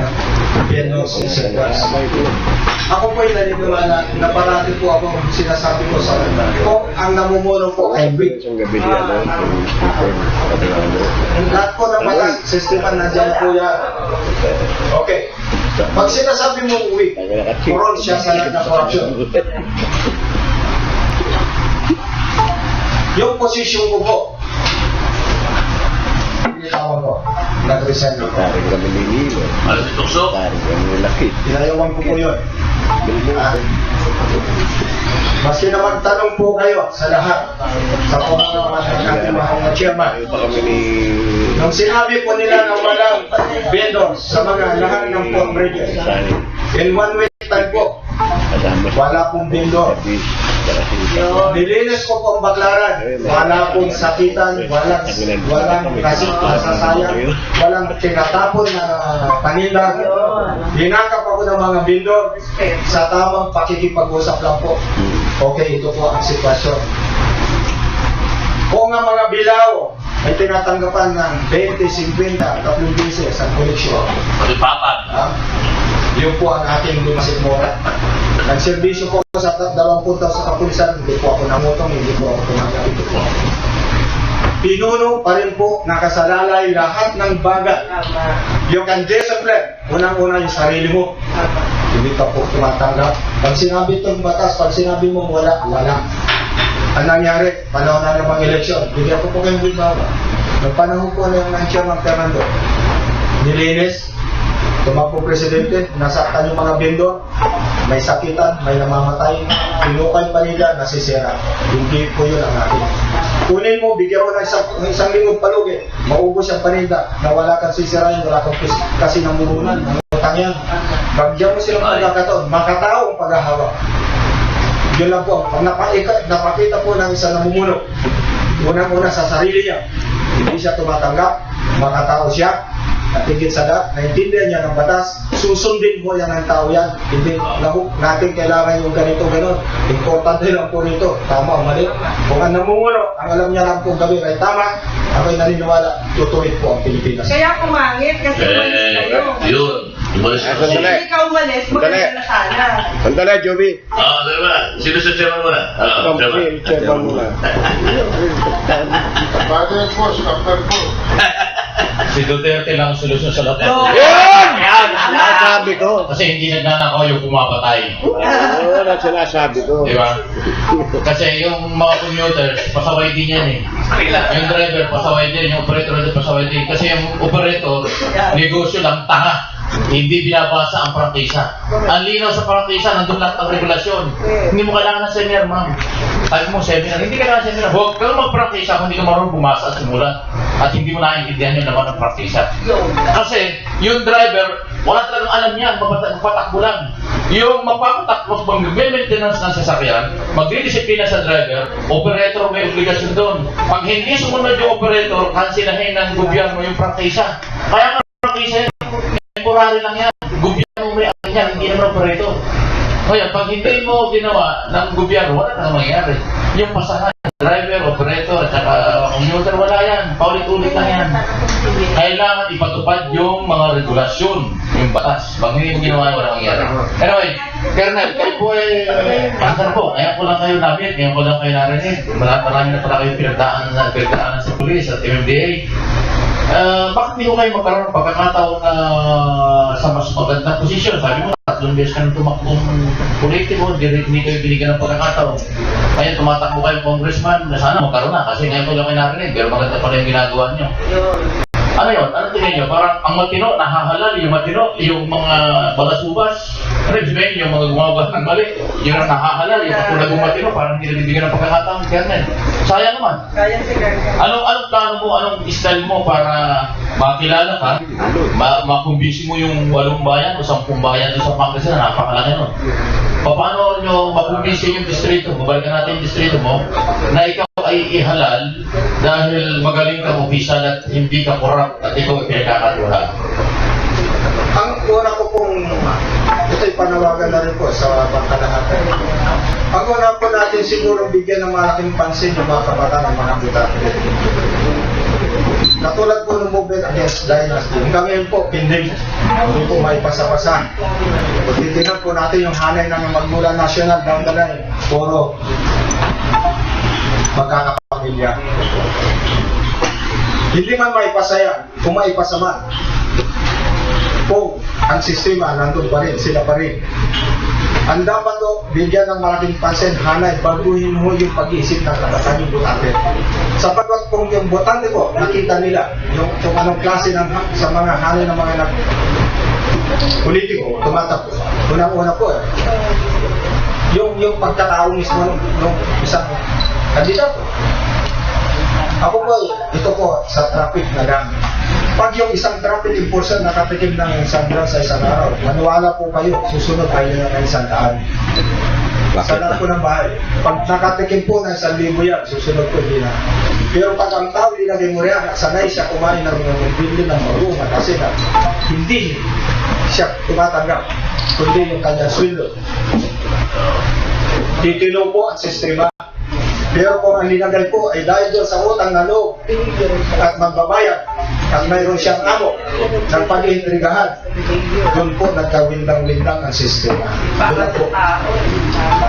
ako po yung naniniwala na parati po ako sinasabi ko sa kung ang namumuno po ay weak. Lahat po ng mga sistema nandiyan po yan. Okay. Pag sinasabi mo weak, puron siya sa lahat ng corruption. Yung posisyon ko po, tawag ko, nag-resign ako. Ano si Tukso? Pinayawan ko po yun. Maski na magtanong po kayo sa lahat, sa ating mga chairman, nung sinabi po nila na walang vendors sa mga lahat ng port bridges, in one week time po, wala pong vendor. Nilinis ko pong Baclaran, wala pong sakitan, walang nasasayang, walang tinatapon na panila. Hinakap ako ng mga vendor sa tamang pakikipag-usap lang po. Okay, ito po ang sitwasyon. Kung ang mga bilaw ay tinatanggapan ng 20, 50, 3 beses ang koleksyon, yun po ang ating Dumasit Mora. Nagserbisyo po sa 20 taon sa kapulisan, hindi po ako namutong, hindi po ako tumanggap. Pinuno pa rin po nakasalalay lahat ng bagay. You can discipline, unang-una yung sarili mo. Hindi ka po tumatanggap. Pag sinabi itong batas, pag sinabi mo wala, wala. Ang nangyari, panahon na ng mga eleksyon, bigyan ko po kayong bibawa. Noong panahon po ng Chairman Fernando, nilinis, tumakbo presidente, nasaktan yung mga vendor, may sakitan, may namamatay, pinukay pa nila, nasisira. Hindi po yun ang akin. Kunin mo, bigyan mo ng isang lingong palugi, maubos ang paninda, na wala kang sisirain, wala kang kasi namumunan, namutang yan. Bagyan mo silang pagkakataon, makatao ang paghahawak. Yun lang po, pag napakita po ng isang namumuno, unang-una sa sarili niya, hindi siya tumatanggap, makatao siya, at higit sa lahat, naintindihan niya ng batas, susundin mo yan ng tao yan. Hindi natin kailangan yung ganito, gano'n. Importante lang po nito, tama o mali. Kung ang namumuno, ang alam niya lang po gawin ay tama, ako'y naniniwala, tutuloy po ang Pilipinas. Kaya pumangit kasi umalis kayo. Yun. Umalis na siya. Hindi ka umalis, maganda na sana. Sandali, Joby. Diba? Sino sa chairman mo na? Chairman. Chairman muna. Father Boss, Captain Boss. Si Duterte lang ang solusyon sa lahat. Yun! Yan! Sinasabi ko. Kasi hindi nagnanakaw yung pumapatay. Oo, na sinasabi ko. Di ba? Kasi yung mga commuters, pasaway din yan eh. Yung driver, pasaway din. Yung operator, pasaway din. Kasi yung operator, negosyo lang, tanga. Hindi binabasa ang prangkisa. Ang linaw sa prangkisa, nandun lahat ang regulasyon. Hindi mo kailangan ng seminar, ma'am. Sabi mo, seminar. Hindi kailangan ng seminar. Huwag kang magprangkisa kung hindi ka marunong bumasa at simulan. At hindi mo naiintindihan yung naman ng prangkisa. Kasi, yung driver, wala talagang alam yan. Mapatakbo lang. Yung mapapatakbo, mag-maintenance ng sasakyan, magdidisiplina sa driver, operator may obligasyon doon. Pag hindi sumunod yung operator, kansilahin ng gobyerno yung prangkisa. Kaya nga prangkisa yan. Temporary lang yan. Gobyerno may akin yan, hindi naman operator. Kaya pag hindi mo ginawa ng gobyerno, wala nang mangyayari. Yung pasahan, driver, operator, at saka commuter, wala yan. Paulit-ulit lang yan. Kailangan ipatupad yung mga regulasyon, yung batas. Pag hindi mo ginawa, wala mangyayari. Anyway, Colonel, kayo po ay pasar po. Ngayon ko lang kayo nabit, ngayon ko lang kayo narinig. Marami na pala kayo pinagdaanan sa pulis at MMDA. Bakit hindi ko kayo magkaroon ng pagkakataon na sa mas magandang posisyon? Sabi mo, 3 beses ka nang tumakbong politiko, hindi kayo binigyan ng pagkakataon. Kaya tumatakbo kayong congressman, na sana magkaroon na, kasi ngayon ko lang kayo narinig, pero maganda pala yung ginagawa niyo. Ano yun? Ano tingin nyo? Parang ang matino, nahahalal yung matino, yung mga balasubas. Ano yung sabihin, yung mga gumagawa ng mali, yung nahahalal, yung katulad ng matino, parang hindi nabibigyan ng pagkakataon. Ganyan. Sayang naman. Kaya si Colonel. Anong plano mo, anong style mo para makilala ka, makumbisi mo yung 8 bayan o 10 bayan doon sa Pangasinan, napakalaki nun. Paano nyo makumbisi yung distrito, babalikan natin yung distrito mo, na ikaw ay ihalal dahil magaling ka opisyal at hindi ka korap at ikaw ay pinagkakatuwa. Ang una ko pong, ito'y panawagan na rin po sa pangkalahatan. Ang una po natin siguro bigyan ng malaking pansin yung mga kabataan ng mga butante. Katulad po ng movement against dynasty. Hanggang ngayon po, pending. Hindi po may pasa-pasa. Kung titignan po natin yung hanay ng magmula national down the line, puro magkakapamilya. Hindi man may pasaya, kung may pasaman. Kung ang sistema nandun pa rin, sila pa rin. Ang dapat to, bigyan ng malaking pansin, hanay, baguhin mo yung pag-iisip ng kabataan yung butante. Sapagkat kung yung butante ko, nakita nila yung anong klase ng, sa mga hanay ng mga politiko, tumatakbo. Unang-una po, yung pagkatao mismo ng isang kandidato. Ako po, ito po, sa traffic na lang. Pag yung isang traffic enforcer nakatikim ng isang daan sa isang araw, maniwala po kayo, susunod tayo ng 100. Sa lahat po ng bahay. Pag nakatikim po ng 1,000 yan, susunod po din na. Pero pag ang tao ilagay mo riyan, sanay siya kumain ng bili ng marunga kasi na hindi siya tumatanggap, kundi yung kanyang sweldo. Titilo po ang sistema. Pero kung ang linagay po ay dahil doon sa utang na loob at magbabayad at mayroon siyang amo ng pag-iintrigahan, doon po nagkawindang-windang ang sistema. Doon po.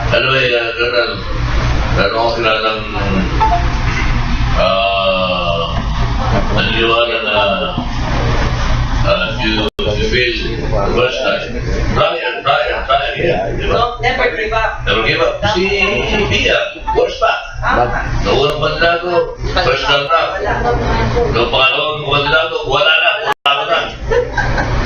Anyway, Colonel, meron ako kilalang naniniwala na if you feel the worst time, try again. Diba? Never give up. Never give up. Si Bia, worst pa. Noong unang kandidato, first round na. Noong pangalawang kandidato, wala na.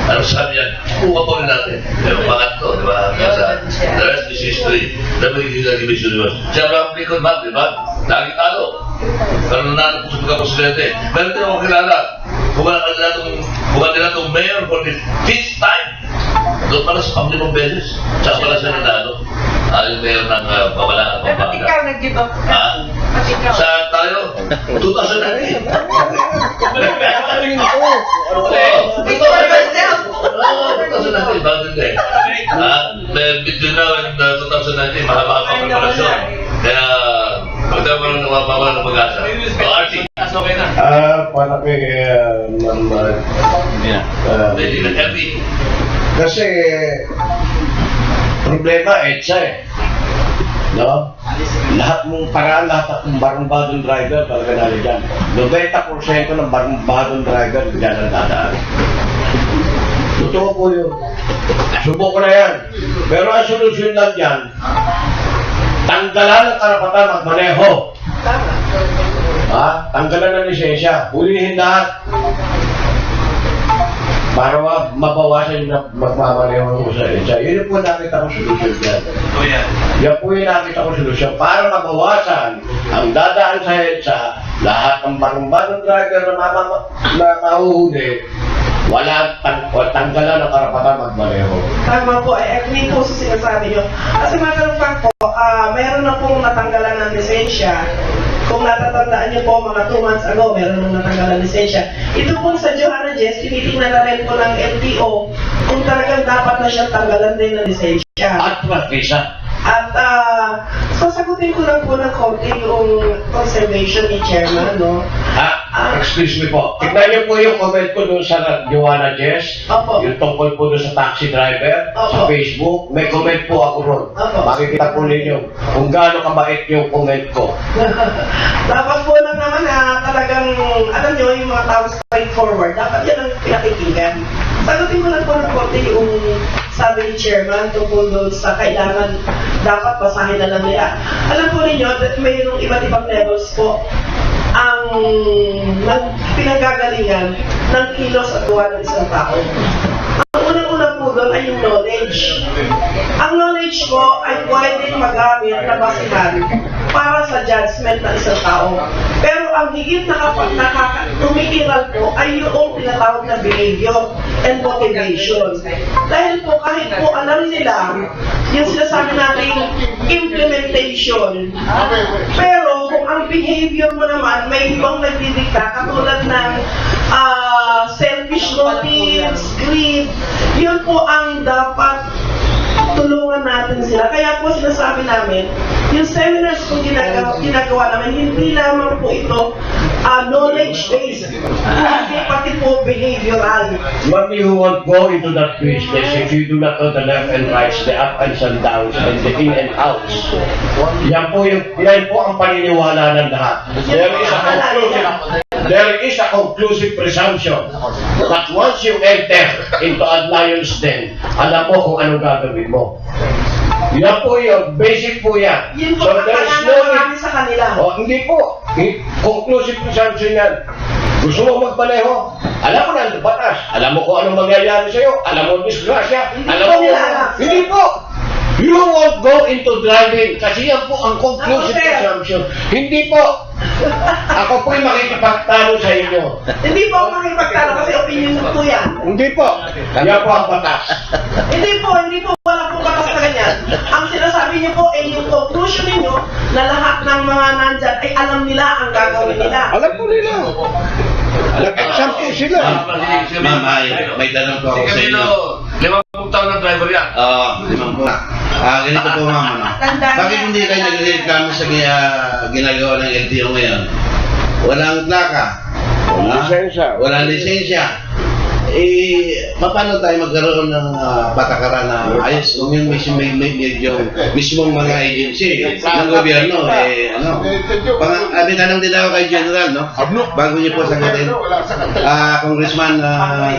Ano sabi yan? Kuha po rin natin. Pero pangatlo, di ba? The rest is history. Dapat hindi na division, di ba? Siya ang likod, ma'am, di ba? Lagi talo. Pero nanalo po sa pagkaposilente. Meron din ako kilala. Kandidatong mayor for the 5th time. Doon pala sa 5 beses. Tsaka pala siya nanalo. Yung mayor ng Pamalaan at Pero Pampanga. ikaw nag-give up ka. Ha? Pati ikaw. Sa tayo. 2019. Speak for yourself. Oo, 2019, bago din. Between now and 2019, mahaba pa preparasyon. Kaya, magdamang ng mag-asa. O, Archie. Para kay Ma'am Hindi na heavy. kasi problema EDSA eh. No? Lahat mong paraan, lahat ng barong-badong driver talaga nali dyan. 90% ng barong-badong driver dyan ang dadaan. Totoo po yun. Subok ko na yan. Pero ang solusyon lang dyan, tanggalan ng karapatan magmaneho. Ha? Tanggalan ng lisensya. Hulihin lahat. Para mabawasan yung magmamaneho ko sa EDSA. Yun po nakita ko solusyon dyan. Yan po yung nakita ko solusyon. Para mabawasan ang dadaan sa EDSA, lahat ng barong-barong driver na mahuhuli, wala tanggalan ng karapatan magmaneho. Tama po, I agree po sa sinasabi nyo. As a matter of fact po, meron na pong natanggalan ng lisensya. Kung natatandaan nyo po, mga 2 months ago, meron nang natanggalan ng lisensya. Ito po sa Johanna Jess, tinitingnan na rin po ng LTO kung talagang dapat na siyang tanggalan din ng lisensya. At practice. At sasagutin ko lang po ng konti yung conservation ni Chairman, no? Excuse me po. Tignan niyo po yung comment ko doon sa Johanna Jess. Opo. Yung tungkol po doon sa taxi driver sa Opo. Facebook. May comment po ako ron. Opo. Makikita po ninyo kung gaano kabait yung comment ko. Dapat po lang naman talagang, alam nyo, yung mga tao straightforward, dapat yan ang pinakikinggan. Sagutin ko lang po ng konti yung sabi ni Chairman tungkol doon sa kailangan dapat basahin na lang nila. Alam po ninyo, mayroong iba't ibang levels po ang pinagagalingan ng kilos at gawa ng isang tao. Ang unang-una po doon ay yung knowledge. Ang knowledge ko ay pwedeng magamit na basihan para sa judgment ng isang tao. Pero ang higit na tumikiral po ay yung tinatawag na behavior and motivation. Dahil po kahit po alam nila yung sinasabi natin implementation. Pero kung ang behavior mo naman may ibang nagdidikta katulad ng selfish motives, greed, yun po ang dapat tulungan natin sila. Kaya po sinasabi namin, yung seminars kung ginagawa namin, hindi lamang po ito knowledge-based, hindi pati po behavioral. But you won't go into that business if you do not know the left and rights, the ups and downs, and the in and outs. Yan po ang paniniwala ng lahat. There is a conclusive presumption that once you enter into a lion's den, alam mo kung anong gagawin mo. Yan po yun. Basic po yan. Yun po ang kailangan sa kanila. Hindi po. Conclusive presumption yan. Gusto mo magpaneho? Alam mo na ang batas. Alam mo kung anong mangyayari sa'yo. Alam mo ang disgrasya. Alam mo hindi po. You won't go into driving kasi yan po ang conclusive presumption. Hindi po. Ako po'y makikipagtalo sa inyo. Hindi po ako makikipagtalo kasi opinion ko po yan. Hindi po. Yan po ang batas. Hindi po, wala po batas na ganyan. Ang sinasabi niyo po ay yung conclusion ninyo na lahat ng mga nandyan ay alam nila ang gagawin nila. Alam po nila. Nag-exam po sila. Ma'am, may tanong po ako sa inyo. 50 taon ng driver yan. Limang po. Ganito po ma'am, bakit hindi kayo nagreklamo sa ginagawa ng LTO ngayon? Walang plaka, walang lisensya. Paano tayo magkaroon ng patakaran na ayos kung yung mismong mga agency ng gobyerno, tanong din ako kay General, no? Bago niyo po sagutin, Congressman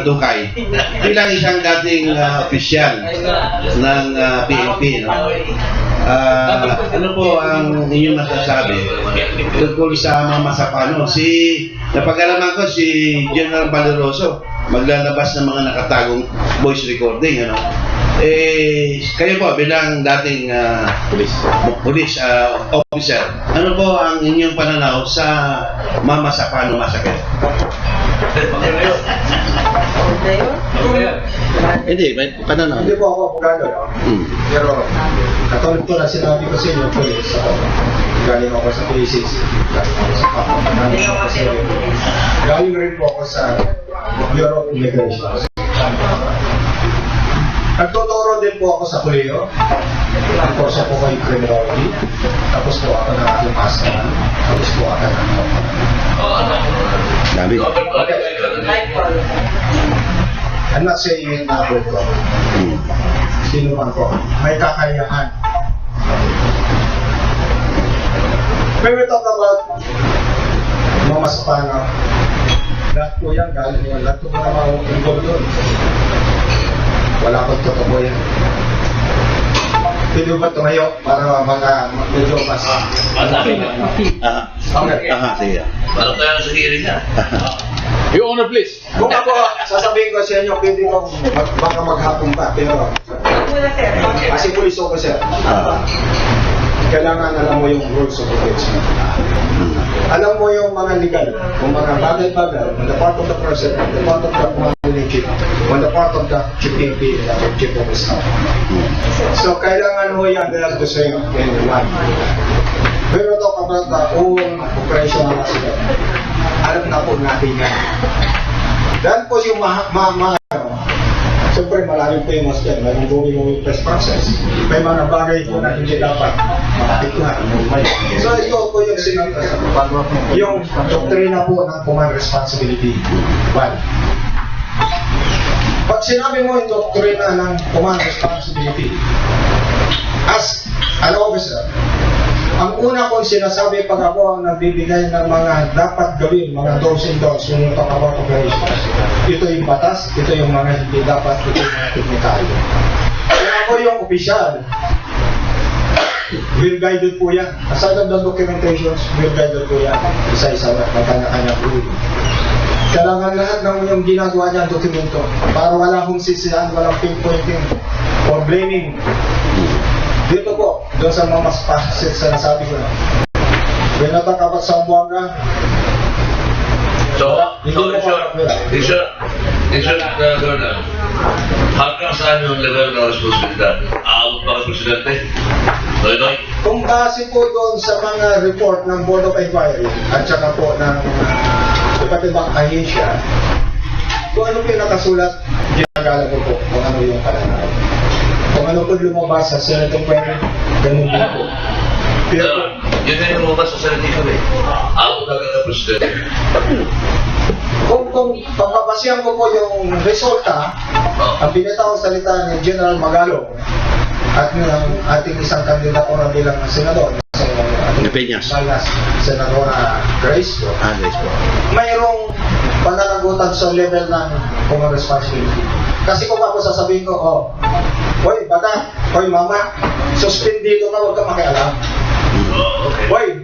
Tukay, bilang isang dating opisyal ng PNP, no? Ano po ang inyong masasabi tungkol sa mga masapano? Napag-alaman ko si General Valeroso maglalabas ng mga nakatagong voice recording, ano? Kayo po bilang dating police officer, ano po ang inyong pananaw sa Mama Sapano Massacre? Hindi, may pananaw. Hindi po ako abogado, no? Pero katulad ko na sinabi ko sa inyo, police ako. Galing ako sa PCC. Galing ako sa galing rin po ako sa Bureau of Immigration. Nagtuturo din po ako sa kuliyo. Nagkurso po ko yung criminology. Tapos po ako ng aking master. Tapos po ako ng Dami. I'm not saying it na abot ko. Sino man po. May kakayahan. When we talk about mga masapana, lahat po yan, galing yan. Lahat po na mga doon. Wala akong totoo yan. Pwede ba tumayo para medyo mas... Okay. Sige. Parang tayo sa hearing na. Your Honor, please. Kung ako, sasabihin ko sa inyo, pwede kong baka maghapon pa, pero kasi police officer, kailangan alam mo yung rules of protection. Alam mo yung mga legal, kung mga bagay-bagay, on the part of the person, on the part of the commanding chief, on the part of the chief MP, and the chief of staff. So, kailangan mo yan dahil to say anyone. When we talk about the own operational accident, alam na po natin yan. Dahil po yung siyempre maraming famous din, may going press process. May mga bagay po na hindi dapat makapituhan. So ito po yung yung doktrina po ng command responsibility. One. Pag sinabi mo yung doktrina ng command responsibility, as an officer, ang una kong sinasabi pag ako ang nagbibigay ng mga dapat gawin, mga do's and don'ts, yung talk about operations. Ito yung batas, ito yung mga hindi dapat, ito yung mga teknikalyo. Kaya ako yung opisyal, will guided po yan. Aside of the documentations, will guided po yan. Isa-isa na, magkanya-kanya po yun. Kailangan lahat ng yung ginagawa niya ang dokumento para wala akong sisihan, walang pinpointing or blaming. Dito po, doon sa mga mas pasit sa nasabi ko na. When I talk about Zamboanga, So, in short, Colonel, hanggang saan yung level ng responsibilidad? Aabot ba ang presidente? Noy? kung base po doon sa mga report ng Board of Inquiry at saka po ng iba't ibang ahensya, kung ano po yung nakasulat, ginagala ko po kung ano yung kalanaw. Kung ano po lumabas sa Senate Inquiry, ganun din po. Pero, yun na yung lumabas sa Senate Inquiry. Aabot hanggang ang presidente. kung pagpapasyan ko po yung resulta, ang binitawang salita ni General Magalong at ng ating isang kandidatura bilang senador, Peñas. Senadora Grace po, mayroong pananagutan sa level ng common responsibility. Kasi kung ako sasabihin ko, hoy bata, hoy mama, suspendido ka, huwag ka makialam. Hoy,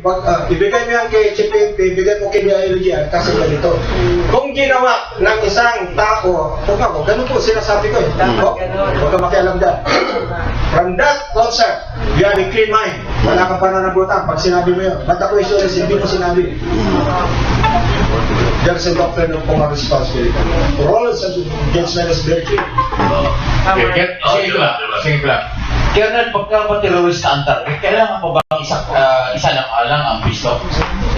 ibigay mo yan kay Chief MP, ibigay mo kay DILG kasi ganito. Kung ginawa ng isang tao, ganun po sinasabi ko huwag ka makialam dyan. From that concept, you have a clean mind. Wala kang pananagutan pag sinabi mo yun. But the question is, hindi mo sinabi. There's a doctrine of common responsibility. Rollins and judgment is very clear. Sige lang. Colonel, pagka terorista ang target, kailangan pa ba isa lang alang ang pisto?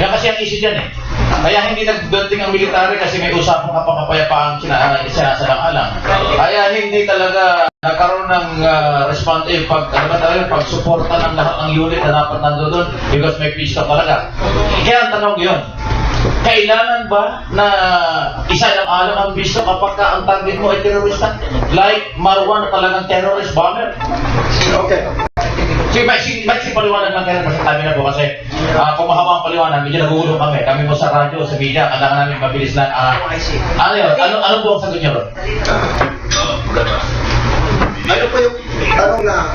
Yan kasi ang issue dyan eh. Kaya hindi nagdating ang military kasi may usapang kapakapayapaan sinasalang-alang. Kaya hindi talaga nagkaroon ng pag-suporta ng lahat ng unit na dapat nandoon because may pisto talaga. Kaya ang tanong yun, kailangan ba na isa lang alam ang pisto kapag ang target mo ay terorista? Like Marwan na talagang terrorist bomber? Okay. Sige, may paliwanag lang kayo kasi kami na po kasi kung mahaba ang paliwanag, medyo nagugulo kami. Kami po sa radyo, sa media, kailangan namin mabilis lang. Ano po ang sagot niyo ron? Ano po yung tanong na?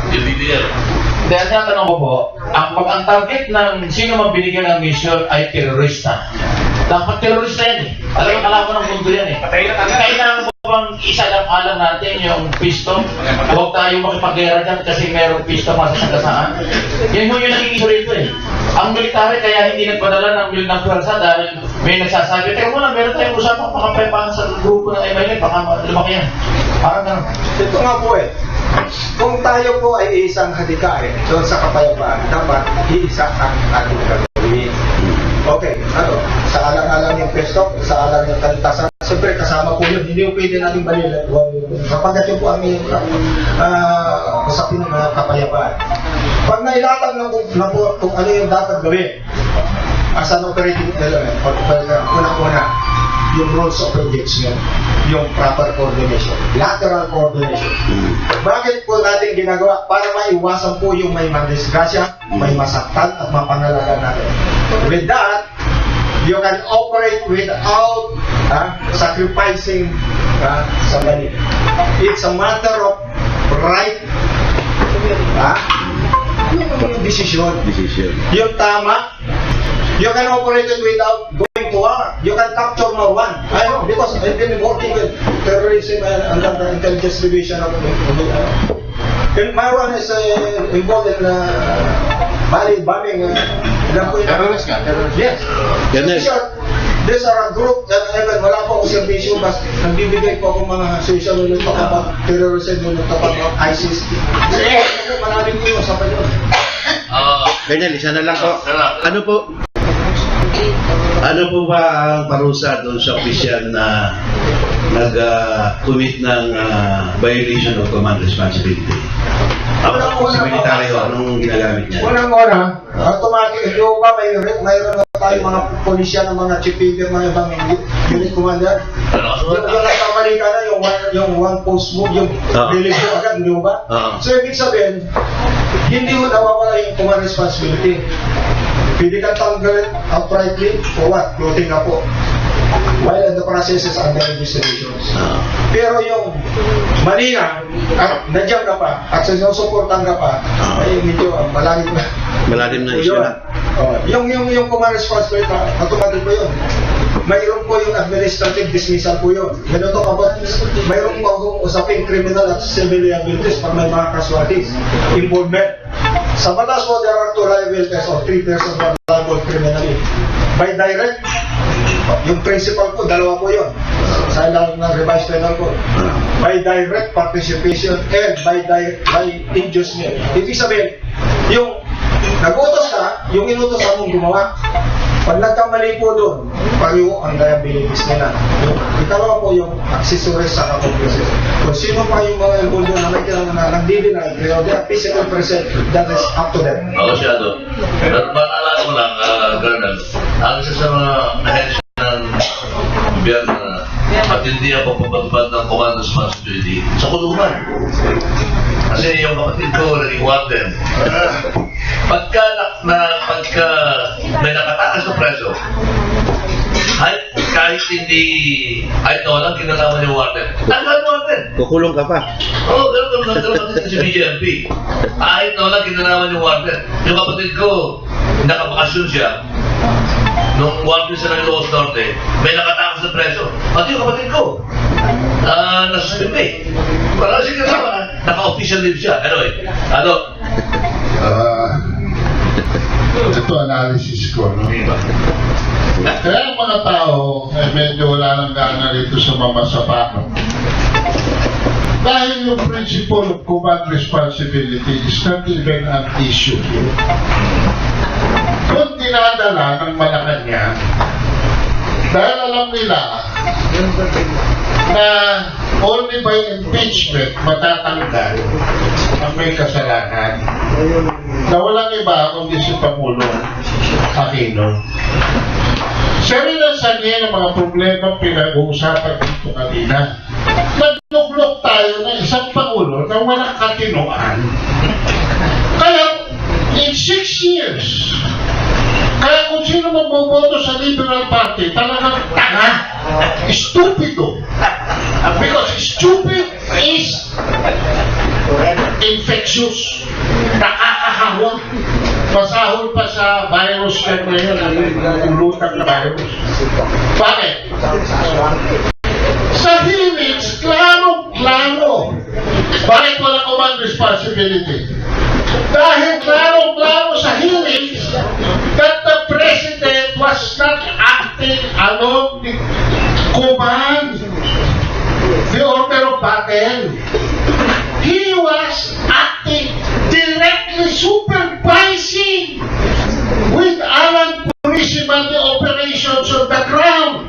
Dahil tinatanong ko po, pag ang target ng sino man binigyan ng mission ay terorista, dapat terorista yan eh. Talagang kalaban ng mundo yan eh. Kailangan mo bang isa lang alam natin yung pisto? Huwag tayo makipag-gera dyan kasi merong pisto masasagasaan. Yan yung naging rito eh. Ang military kaya hindi nagpadala ng pwersa dahil may nagsasabi, teka muna, meron tayong usapang pakapayapaan sa grupo ng MLA, baka lumaki yan. Parang gano'n. Ito nga po eh. Kung tayo po ay isang hadikain doon sa kapayapaan, dapat iisa ang ating gagawin. Okay, sa alang-alang yung pesto, sa alang yung kalitasan, siyempre kasama po yun, hindi po pwede natin balilan. Kapag ito po ang usapin ng kapayapaan. Pag nailatag na po kung ano yung dapat gawin, as an operating element, unang-una, yung rules of engagement, yung proper coordination, lateral coordination. Bakit po natin ginagawa? Para maiwasan po yung may mandisgrasya, may masaktan at mapangalaga natin. With that, you can operate without sacrificing somebody. It's a matter of right, yung decision. Yung tama, you can operate it without going to war. You can capture no one. I know, because I've been working with terrorism and under the intelligence division of and Marwan is involved in Bali bombing. Terrorist ka? Yes. These are a group that even wala po akong servisyo, mas nagbibigay po akong mga social unit pa kapag terrorism unit kapag ISIS. Maraming po yung usapan yun. Ganyan, isa na lang po. Ano po ba ang parusa doon sa opisyal na nag-commit ng violation of command responsibility? Si military, anong ginagamit niya? Unang-una, automatic, yung ba mayroon na tayo mga polisya ng mga chief figure, mga ibang unit commander. Yung nagkamali ka na, yung one post move, yung relief mo agad, hindi mo ba? So, ibig sabihin, hindi mo nawawala yung command responsibility. Pwede kang tanggalin outrightly for what? Clothing na po. While the process is under investigations. Pero yung mali na, at nandiyan ka pa, at sinusuportan ka pa, ay medyo malalim na. Malalim na issue na. Yung command responsibility, automatic po yun. Mayroon po yung administrative dismissal po yun. Ganito kapag mayroon po usaping criminal at civil liabilities pag may mga casualties, involvement. Sa batas po, there are 2 liabilities or 3 persons who are liable criminally. By direct, yung principal po, 2 po yun. Sa ilang ng revised penal code. By direct participation and by inducement. Ibig sabihin, yung nag-utos ka, yung inutos ka mong gumawa. Pag nagkamali po doon, pareho ang liabilities nila. Ikalawa po yung accessories sa accomplices. Kung sino pa yung mga involved na may kailangan na nagdi-deny, they are physical present, that is up to them. Masyado. Pero maalala ko lang, Colonel, ang isa sa mga ahensya ng gobyerno na matindi ang pagpapatupad ng command responsibility sa kulungan. Kasi yung kapatid ko, naging warden. Pagka may nakatakas na preso, kahit hindi, kahit na walang kinalaman yung warden, tanggal warden. Kukulong ka pa. Oo, ganun kapatid si BJMP. Kahit na walang kinalaman yung warden. Yung kapatid ko, nakabakasyon siya, nung warden sa Ilocos Norte, may nakatakas na preso. Pati yung kapatid ko, nasuspindi. Wala siya kasama, naka-official leave siya. Ito analysis ko, no? Kaya ang mga tao, medyo wala nang gana rito sa mamasapano. Dahil yung principle of command responsibility is not even an issue here. Kung dinadala ng Malacanang, dahil alam nila na only by impeachment matatanggal ang may kasalanan na walang iba kundi si Pangulong Aquino. Sarili-sarili ng mga problema pinag-uusapan dito kanina. Nagluklok tayo ng isang Pangulo na walang katinoan. Kaya, in 6 years, kaya kung sino magboboto sa Liberal Party, talagang tanga, stupido. Because stupid is infectious, nakakahawag. Pasahol pa sa virus ka ngayon, yung lutang na virus. Bakit? Sa hearings, klaro. Bakit wala command responsibility? Dahil klaro sa hearings that the President was not acting along the command, the order of battle. He was acting directly supervising with Alan Purisima the operations on the ground.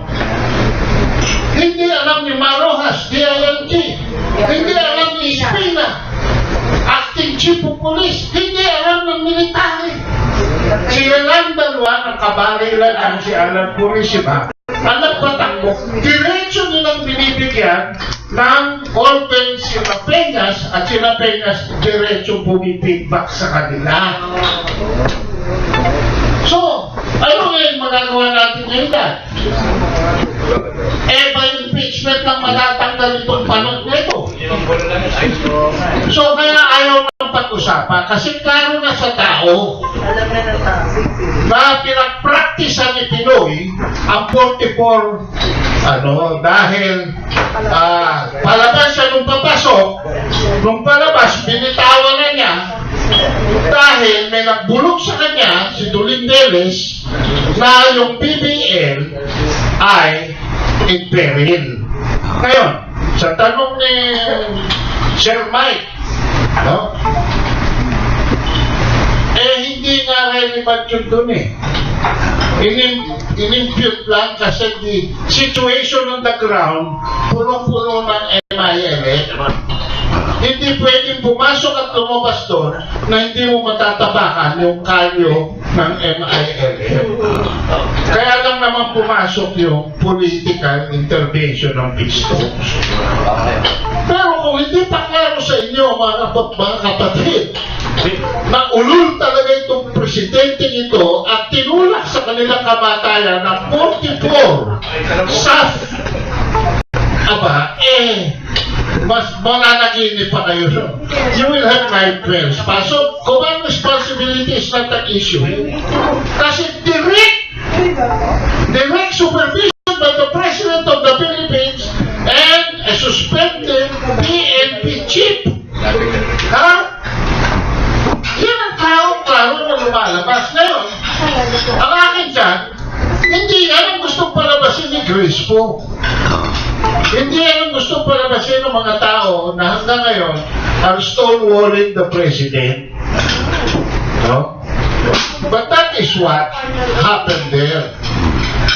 Hindi alam ni Marojas, DILG. Hindi alam ni Espina, acting chief of police. Hindi alam ng military. Sila lang dalawa ng kabarilan ang si Alan Purisima. Ang nagpatakbo, diretso nilang binibigyan ng order sila Peñas at sila Peñas diretso bumipigback sa kanila. So, ano ngayon magagawa natin ngayon? By impeachment lang matatanggal itong panot nito. So, kaya ayaw nang pag-usapan kasi klaro na sa tao na pinag-practicean ni Pinoy ang 44 dahil palabas siya nung papasok, nung palabas binitawan na niya dahil may nagbulog sa kanya si Dulindeles na yung PBL ay in peril. Ngayon, sa tanong ni Sir Mike, hindi nga relevant yun dun eh. In-impute lang kasi the situation on the ground, puno-puno ng MILF. Hindi pwedeng pumasok at lumabas doon na hindi mo matatabakan yung kalyo ng MILF. Kaya lang naman pumasok yung political intervention ng Pistos. Pero kung hindi pa klaro sa inyo mga kapatid, na ulul talaga itong presidente ito at tinulak sa kanilang kamatayan ng 44 SAF, mas mananaginip pa kayo. You will have nightmares pa. So, command responsibility is not an issue. Kasi direct supervision by the President of the Philippines and a suspended PNP chief. Yan ang klaro na lumalabas. Ngayon, ang akin dyan, hindi yan ang gustong palabasin ni Crispo. Hindi yan ang gustong palabasin ng mga tao na hanggang ngayon are stonewalling the President. But that is what happened there.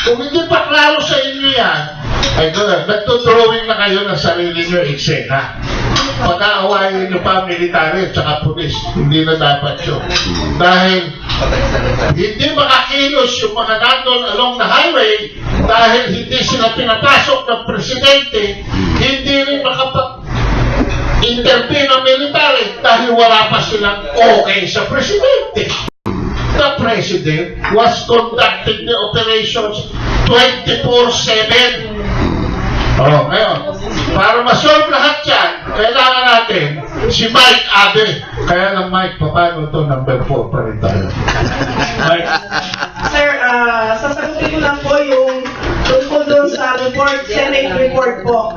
Kung hindi pa klaro sa inyo yan, nagtodrawing na kayo ng sarili nyo eksena. Pag-aawayin nyo pa military at saka pulis, hindi na dapat yun. Dahil hindi makakilos yung mga nandun along the highway dahil hindi sila pinapasok ng presidente, hindi rin makapag-intervene ng military dahil wala pa silang okay sa presidente. The President was conducting the operations 24/7. Ngayon, para ma-solve lahat yan, kailangan natin si Mike Abe. Kaya lang Mike, paano ito number 4 pa rin tayo? Mike. Sir, sasagutin ko lang po yung tungkol doon sa report, Senate report po.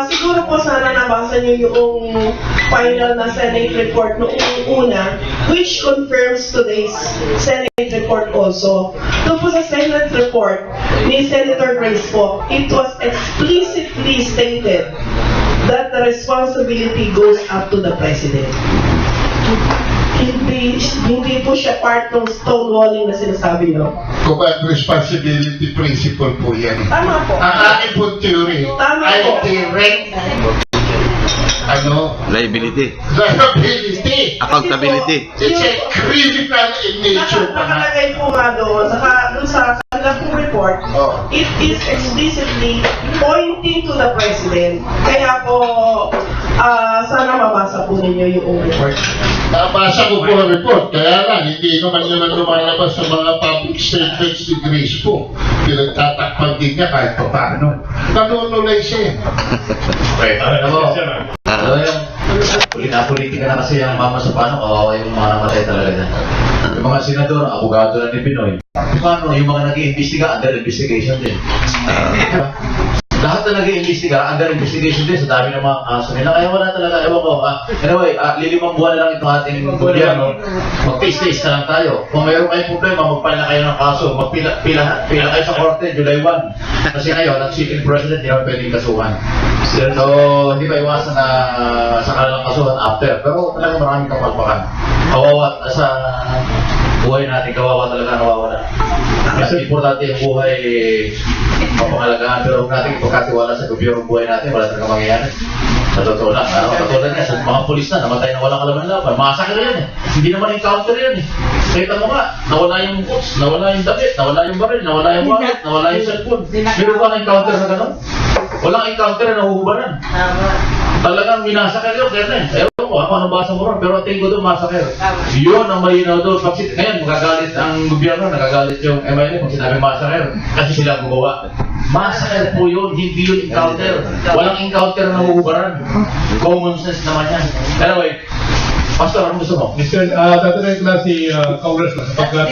Siguro po sana nabasa niyo yung final na Senate report noong una, which confirms today's Senate report also. Doon po sa Senate report ni Senator Grace po, it was explicitly stated that the responsibility goes up to the President. Hindi po siya part ng stonewalling na sinasabi nyo. Command responsibility principle po yan. Tama po. Ang aking po theory ay direct liability. Accountability. It's a criminal in nature. Nakalagay po nga doon sa kanila pong report, it is explicitly pointing to the President. Kaya po, sana mabasa po ninyo yung report. Nabasa ko po ang report, kaya lang, hindi naman yun ang lumalabas sa mga public statements ni Grace po. Pinagtatakpan din niya kahit pa paano. Nanunulay siya. Politika na kasi ang mama sa paano, yung mga namatay talaga dyan. Yung mga senador, abogado na ni Pinoy. Paano, yung mga nag-iimbestiga, under investigation din. lahat na nag-iimbestiga, under investigation din sa dami ng mga kaso nila. Kaya wala talaga, ewan ko. Anyway, lilimang buwan na lang ito ating gobyerno. Mag-face-face na lang tayo. Kung mayroon kayong problema, magpala kayo ng kaso. Pila kayo sa korte, July 1. Kasi ngayon, ang sitting president, hindi naman pwedeng kasuhan. So, hindi pa iwasan na sa kanilang kasuhan after. Pero talaga maraming kapalpakan. Kawawa sa buhay natin, kawawa talaga nawawala. Kasi importante yung buhay mapangalagaan, pero huwag natin ipagkatiwala sa gobyerno buhay natin, wala talaga mangyayari. Sa totoo lang, katulad niya, sa mga polis na, namatay na walang kalaban-laban. Masakit na yan eh. Hindi naman encounter yan eh. Kita mo nga, nawala yung boots, nawala yung damit, nawala yung baril, nawala yung wallet, nawala yung cellphone. Meron ba na-encounter na gano'n? Walang encounter na nahuhubaran. Talagang minasakit yun, kaya ewan ko, ako anong basa mo ron, pero tingin ko doon masakit. Yun ang malinaw doon. Ngayon, magagalit ang gobyerno, nagagalit yung MIA kung sinabi masakit. Kasi sila gumawa. Masakit po yun, hindi yun encounter. Walang encounter na nahuhubaran. Common sense naman yan. Anyway, Pastor, ano gusto mo? Mr. Tatanungin ko na si Congressman sapagkat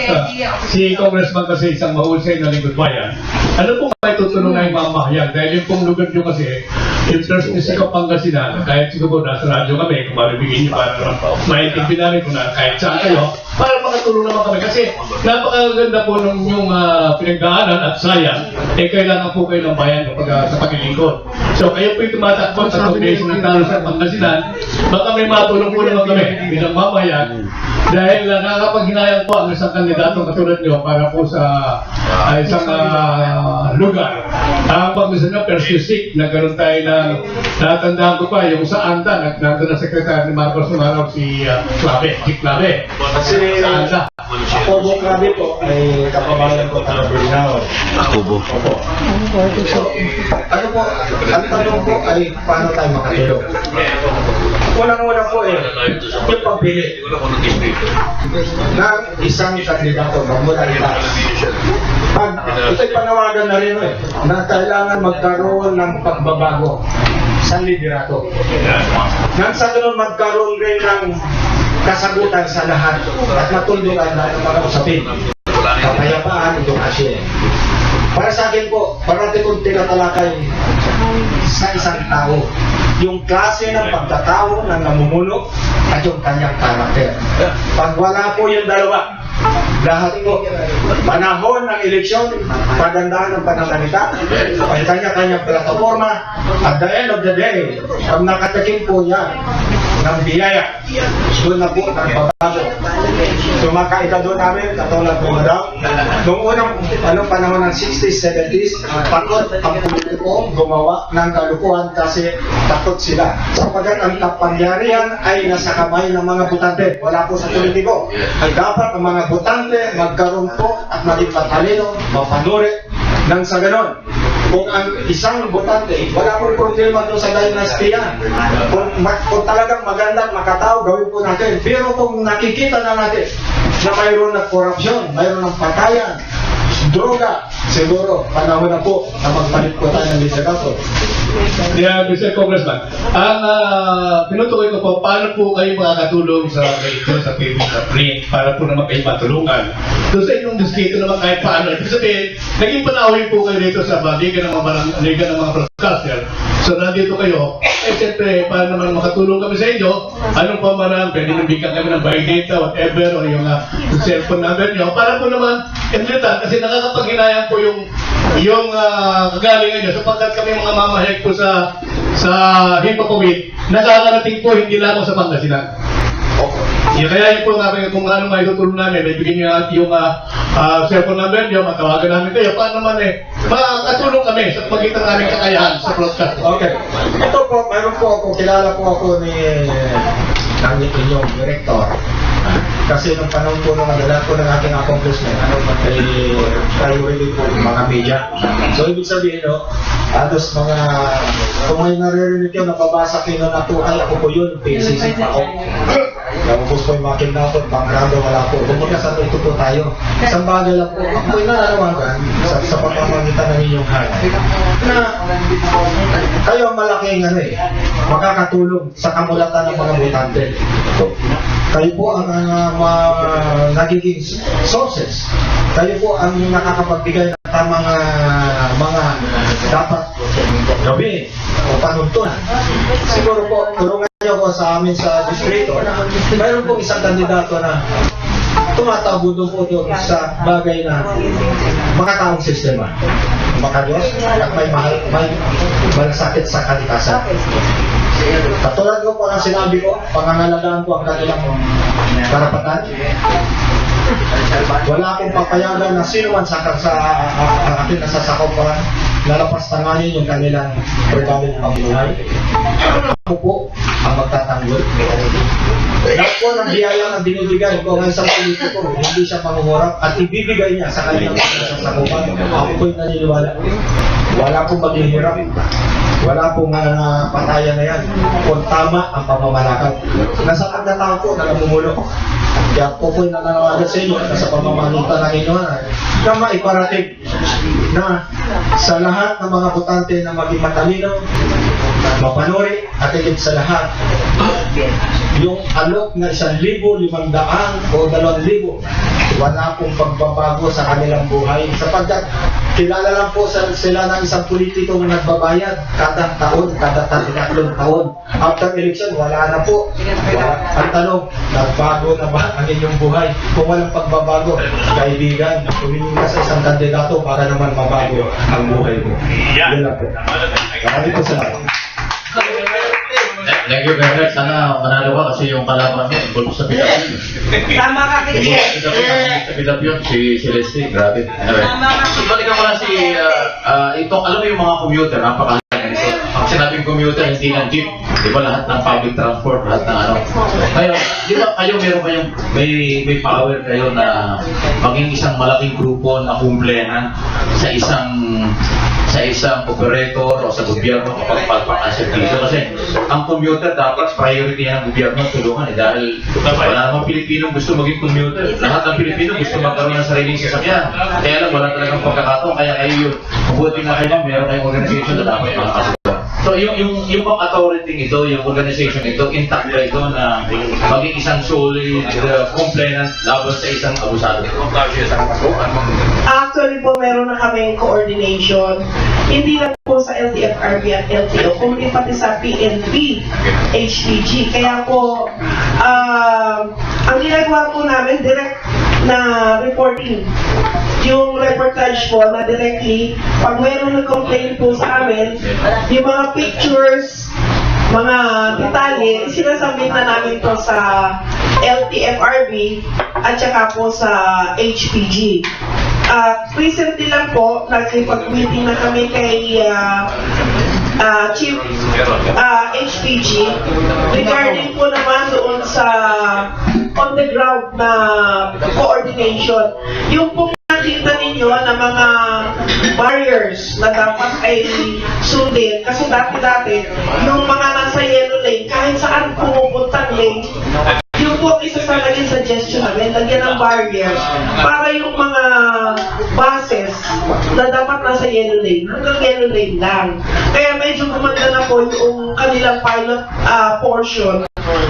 si Congressman kasi isang mahusay na lingkod bayan. Ano po may tutulungan yung mamahayag? Dahil yung pong lugar nyo kasi, in terms of sa Pangasinan, kahit siguro nasa radyo kami, kung maribigin nyo para maintindihan namin kung kahit saan kayo, para makatulong naman kami. Kasi napakaganda po nung yung pinagdaanan at sayang, kailangan po kayo ng bayan sa paglilingkod. So kayo po yung tumatakbo sa combination ng talo sa Pangasinan, baka may matulong po naman kami bilang mamahayag. Dahil nakakapaghinayang po ang isang kandidatong katulad nyo para po sa isang lugar. Ang pag-gusto nyo, persuasive, nagkaroon tayo ng natandaan ko pa, yung sa ANTA, nandun na sekretary ni Marcos Sumaraw si Clave. Kasi ako po Clave po ay kapabayan ko taga Bolinao. Ako Opo. So, ano po, ang tanong po ay paano tayo makatulong? Unang-una po yung pagpili ng isang kandidato magmula itaas. Ito'y panawagan na rin na kailangan magkaroon ng pagbabago sa liderato. Nang sa ganun magkaroon rin ng kasagutan sa lahat at matulungan natin mga usapin. Kapayapaan, edukasyon. Para sa akin po, parati kong tinatalakay sa isang tao yung klase ng pagkatao ng namumuno at yung kanyang karakter. Pag wala po yung dalawa, lahat po, panahon ng eleksyon, pagandahan ng pananalita, ay kanya-kanyang plataforma, at the end of the day, pag nakatakin po yan ng biyaya, doon na po nagbabago. Sumakita doon namin, katulad po daw, noong unang panahon ng 60s, 70s, takot ang politiko gumawa ng kalukuhan kasi takot sila. Sapagat ang kapangyarihan ay nasa kamay ng mga butante, wala po sa politiko. Dapat ang mga butante magkaroon po at maging matalino, mapanuri, nang sa ganon. Kung ang isang botante, wala pong problema doon sa dinastiya. Kung talagang magandang makatao, gawin po natin. Pero kung nakikita na natin na mayroon ng korupsyon, mayroon ng patayan, droga, siguro panahon na po na magpalit po tayo ng liderato. Yeah, Mr. Congressman, ang tinutukoy ko po, paano po kayo makakatulong sa PBB sa print para po naman kayo matulungan? Doon sa inyong distrito naman kahit paano. Ibig sabihin, naging panahon po kayo dito sa Liga ng mga broadcaster. So nandito kayo, siyempre, para naman makatulong kami sa inyo, anong pamaraan, pwede nabigyan kami ng buy data, whatever, o yung cellphone number nyo, para po naman, kasi nakakapaghinayang po yung kagalingan nyo, sapagkat kami mga mamahayag po sa Himpapawid, nakakarating po hindi lamang sa Pangasinan. Kaya yun po namin, kung ano may tutulong namin, may bigyan nyo yung cellphone number nyo, matawagan namin kayo, paano naman makatulong kami sa pagitan namin kakayahan sa broadcast. Okay. Ito po, mayroon po ako, kilala po ako ni inyong director. Kasi nung panahon po nung lahat po ng ating accomplishment, priority po yung mga media. So, ibig sabihin, atos mga, kung may naririnig yun, napabasa kayo na natuhay, ako po yun, PCC pa ako. Naubos po yung mga kinapot, background, wala po. Kumbaga sa ito po tayo. Isang bagay lang po, ako po yung nalalawagan sa pagpapamagitan ng inyong heart. Na kayo ang malaking makakatulong sa kamulatan ng mga botante. Kayo po ang nagiging sources. Kayo po ang nakakapagbigay ng tamang mga dapat gawin o panuntunan. Siguro po, tulungan niyo ko sa amin sa distrito. Mayroon po isang kandidato na tumatabudo po doon sa bagay na makataong sistema. Makadiyos at may malasakit sa kalikasan. Katulad ko po ang sinabi ko, pangangalagaan ko ang kanilang karapatan. Wala akong papayagan na sino man sa ating nasasakupan na lapastanganin yung kanilang pribadong pamumuhay. Ako po ang magtatanggol. Lahat po ng biyaya na binibigay ko ng isang politiko, hindi siya panguhurap at ibibigay niya sa kanilang nasasakupan. Ako po'y naniniwala. Wala pong maghihirap. Wala pong patayan na yan. Kung tama ang pamamalakad. Nasa pagkatao po na namumulo. Kaya po po'y nananawagan sa inyo na sa pamamagitan ng inyo na maiparating na sa lahat ng mga botante na maging matalino, mapanuri at higit sa lahat yung alok na 1,500 o 2,000 wala pong pagbabago sa kanilang buhay sapagkat kilala lang po sila ng isang politikong nagbabayad kada taon, kada 3 taon. After election, wala na po. Ang tanong, nagbago na ba ang inyong buhay? Kung walang pagbabago, kaibigan, tumingin ka sa isang kandidato para naman mabago ang buhay mo. Yun lang po. Maraming po salamat. Thank you very much. Sana manalo ka kasi yung kalaban mo involved sa Pilapyon. Tama ka, Kiki. Sa Pilapyon, si Celeste, grabe. Anyway, balikan ko lang si, alam mo yung mga commuter, napakahalaga nito. Ang sinabing commuter, hindi ng jeep. Di ba lahat ng public transport, lahat ng ano. Ngayon, di ba kayo meron kayong, may power kayo na maging isang malaking grupo na kumplehan sa isang operator o sa gobyerno kapag pagpapasok dito. Kasi ang commuter dapat priority ng gobyerno tulungan dahil wala namang Pilipino gusto maging commuter. Lahat ng Pilipino gusto magkaroon ng sariling sasakyan. Kaya lang wala talagang pagkakataon. Kaya kayo yun. Mabuti na kayo meron kayong organization na dapat makakasuha. So yung authority ito, yung organization ito, intact ba ito na maging isang solid complainant laban sa isang abusado? Actually po, meron na kaming coordination. Hindi lang po sa LTFRB at LTO, kundi pati sa PNP, HPG. Kaya po, ang ginagawa po namin, direct na reporting. Yung reportage po na directly, pag mayroong nag-complain po sa amin, yung mga pictures, mga detalye, sinasabit na namin po sa LTFRB at saka po sa HPG. Recently lang po, nagkipag-meeting na kami kay Chief HPG regarding po naman doon sa on the ground na coordination. Yung po nakita ninyo na mga barriers na dapat ay sundin. Kasi dati-dati, yung mga nasa yellow lane, kahit saan pumupuntang lane, yung po isa sa naging suggestion namin, lagyan ng barriers para yung mga buses na dapat nasa yellow lane, hanggang yellow lane lang. Kaya medyo gumanda na po yung kanilang pilot portion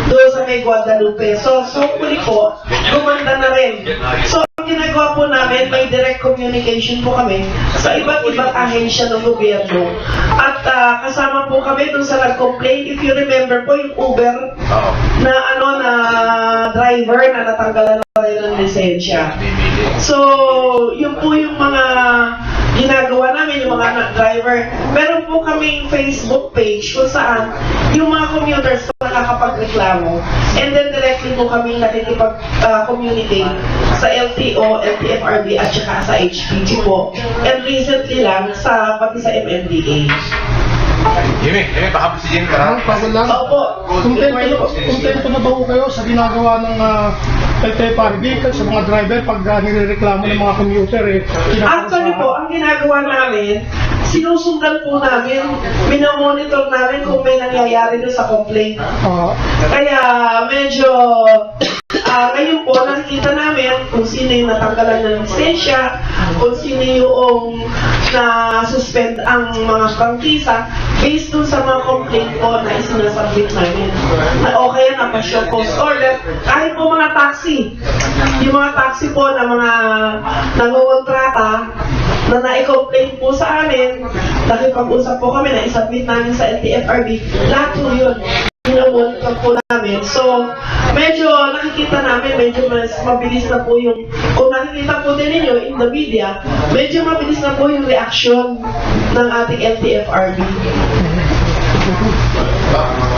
doon sa may Guadalupe. So hopefully po, gumanda na rin. So ang ginagawa po namin, may direct communication po kami sa iba't ibang ahensya ng gobyerno. At kasama po kami doon sa nag-complain. If you remember po, yung Uber na driver na natanggalan na rin ng lisensya. So, yun po yung mga ginagawa namin, yung mga driver. Meron po kaming Facebook page kung saan yung mga commuters nakakapagreklamo. And then directly po kami nakikipag-communicate sa LTO, LTFRB at saka sa HPG po. And recently lang pati sa MMDA. Jimmy, baka po si Jimmy para. Pagod lang. Opo. Kontento na ba po kayo sa ginagawa ng LTFRB sa mga driver pag nirereklamo ng mga commuter? Actually po, ang ginagawa namin, sinusundan po namin, minamonitor namin kung may nangyayari doon sa complaint. Kaya medyo ngayon po, nakikita namin kung sino yung natanggalan ng lisensya, kung sino yung na suspend ang mga prangkisa based dun sa mga complaint po na isinasubmit namin. Na okay na pa-show cause order, kahit po mga taxi, yung mga taxi po na mga nangungontrata na na-complain po sa amin, nakipag-usap po kami na isubmit namin sa LTFRB, lahat po yun. Minamonitor po namin. So, medyo nakikita namin, medyo mas mabilis na po yung, kung nakikita po din ninyo in the media, medyo mabilis na po yung reaction ng ating LTFRB.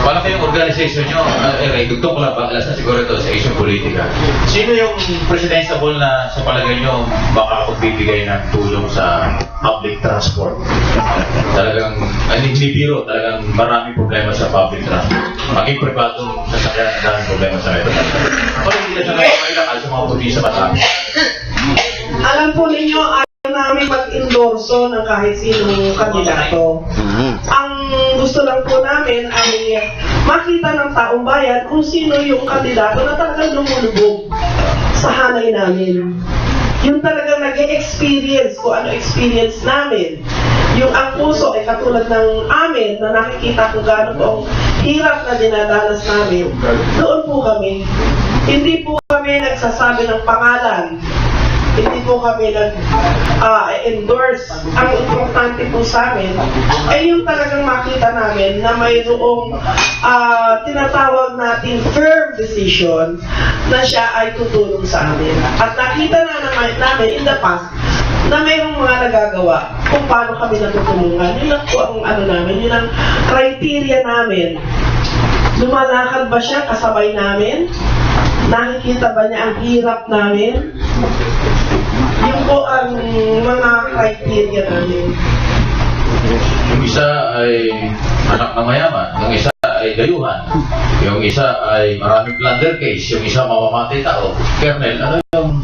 Paano kayong organization nyo? Dugtong ko lang, pag-alas na siguro ito sa isyong politika. Sino yung presidential na sa palagay nyo baka magbibigay ng tulong sa public transport? Talagang, hindi biro, talagang maraming problema sa public transport. Maging pribadong sasakyan ang daming problema sa metro. Kung hindi na siya nakakailangan sa mga probinsya matami. Alam po ninyo, ayaw namin mag-endorso ng kahit sinong kandidato. Ang gusto lang po namin ay makita ng taong bayan kung sino yung kandidato na talagang lumulubog sa hanay namin. Yung talagang nag-experience kung ano experience namin. Yung ang puso ay katulad ng amin na nakikita kung gaano po ang hirap na dinadanas namin. Doon po kami. Hindi po kami nagsasabi ng pangalan. Hindi po kami nag-endorse. Ang importante po sa amin ay yung talagang makita namin na mayroong tinatawag natin firm decision na siya ay tutulong sa amin. At nakita na namin in the past na mayroong mga nagagawa kung paano kami natutulungan. Yun lang po ang ano namin, yun ang criteria namin. Lumalakad ba siya kasabay namin? Nakikita ba niya ang hirap namin? Yun po ang mga criteria namin. Yung isa ay anak ng mayaman, yung isa ay dayuhan, yung isa ay maraming plunder case, yung isa mamamatay tao. Colonel, ano yung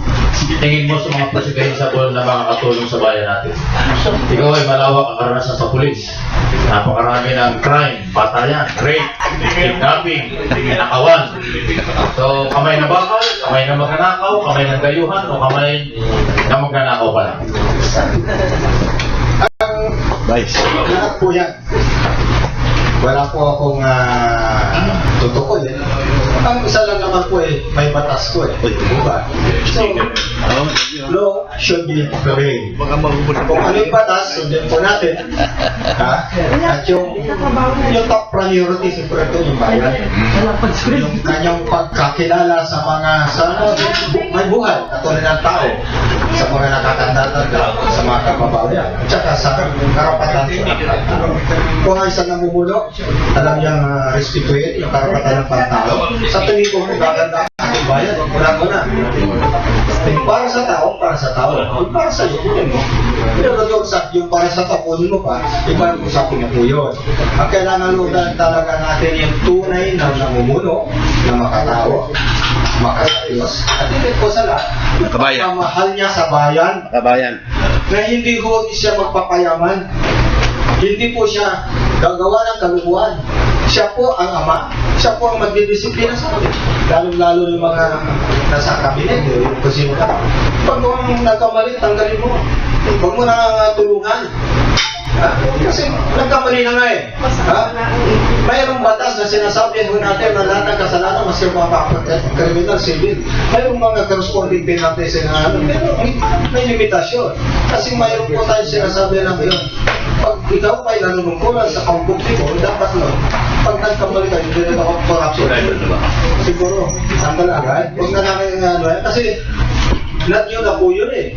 tingin mo sa mga presidential na makakatulong sa bayan natin? Ikaw ay malawak ang karanasan sa pulis. Napakarami ng crime, batayan, rape, kidnapping, nakawan. So, kamay na bakal, kamay na magnanakaw, kamay ng dayuhan, o kamay na magnanakaw pa lang? Lahat po yan. Wala po akong tutukod eh. Ang isa lang naman po eh, may batas ko eh. Diba? So, law should be prevailed. Kung ano yung batas, sundin po natin. At yung top priority siguro ito yung bayan. Yung kanyang pagkakilala sa mga may buhay, katulad ng tao, sa mga nakakandatan, sa mga kababayan, at saka sa karapatan. Kung ay isang namumulo, alam niyang respetuhin yung karapatan ng pantao. Sa tingin ko, magaganda ang ating bayan, muna. Para sa tao, para sa tao. Yung para sa iyo, kunin mo. Pero yung para sa tao, kunin mo pa, iba yung usapin na po yun. Ang kailangan lugan talaga natin yung tunay na namumuno na makatao, makasayos. At hindi po sa lahat, pagmamahal niya sa bayan, na hindi ho siya magpapayaman. Hindi po siya gagawa ng kalukuhan. Siya po ang ama. Siya po ang magdidisiplina sa amin. Lalo-lalo yung mga nasa kabinet. Kasi pag kung nagkamali, tanggalin mo. Huwag mo na tulungan. Kasi nagkamali na nga eh. Mayroong batas na sinasabi natin na lahat ng kasalanan maski mga criminal, civil. Mayroong mga corresponding penalty sa pero may limitasyon. Kasi mayroong po tayo sinasabi na yun. Pag ikaw pa'y nanunungkulan sa pang-publiko, dapat lang, pag nagkamali ka, hindi rin ako corruption. Siguro, tanggal agad. Huwag na namin kasi not yun na po yun eh.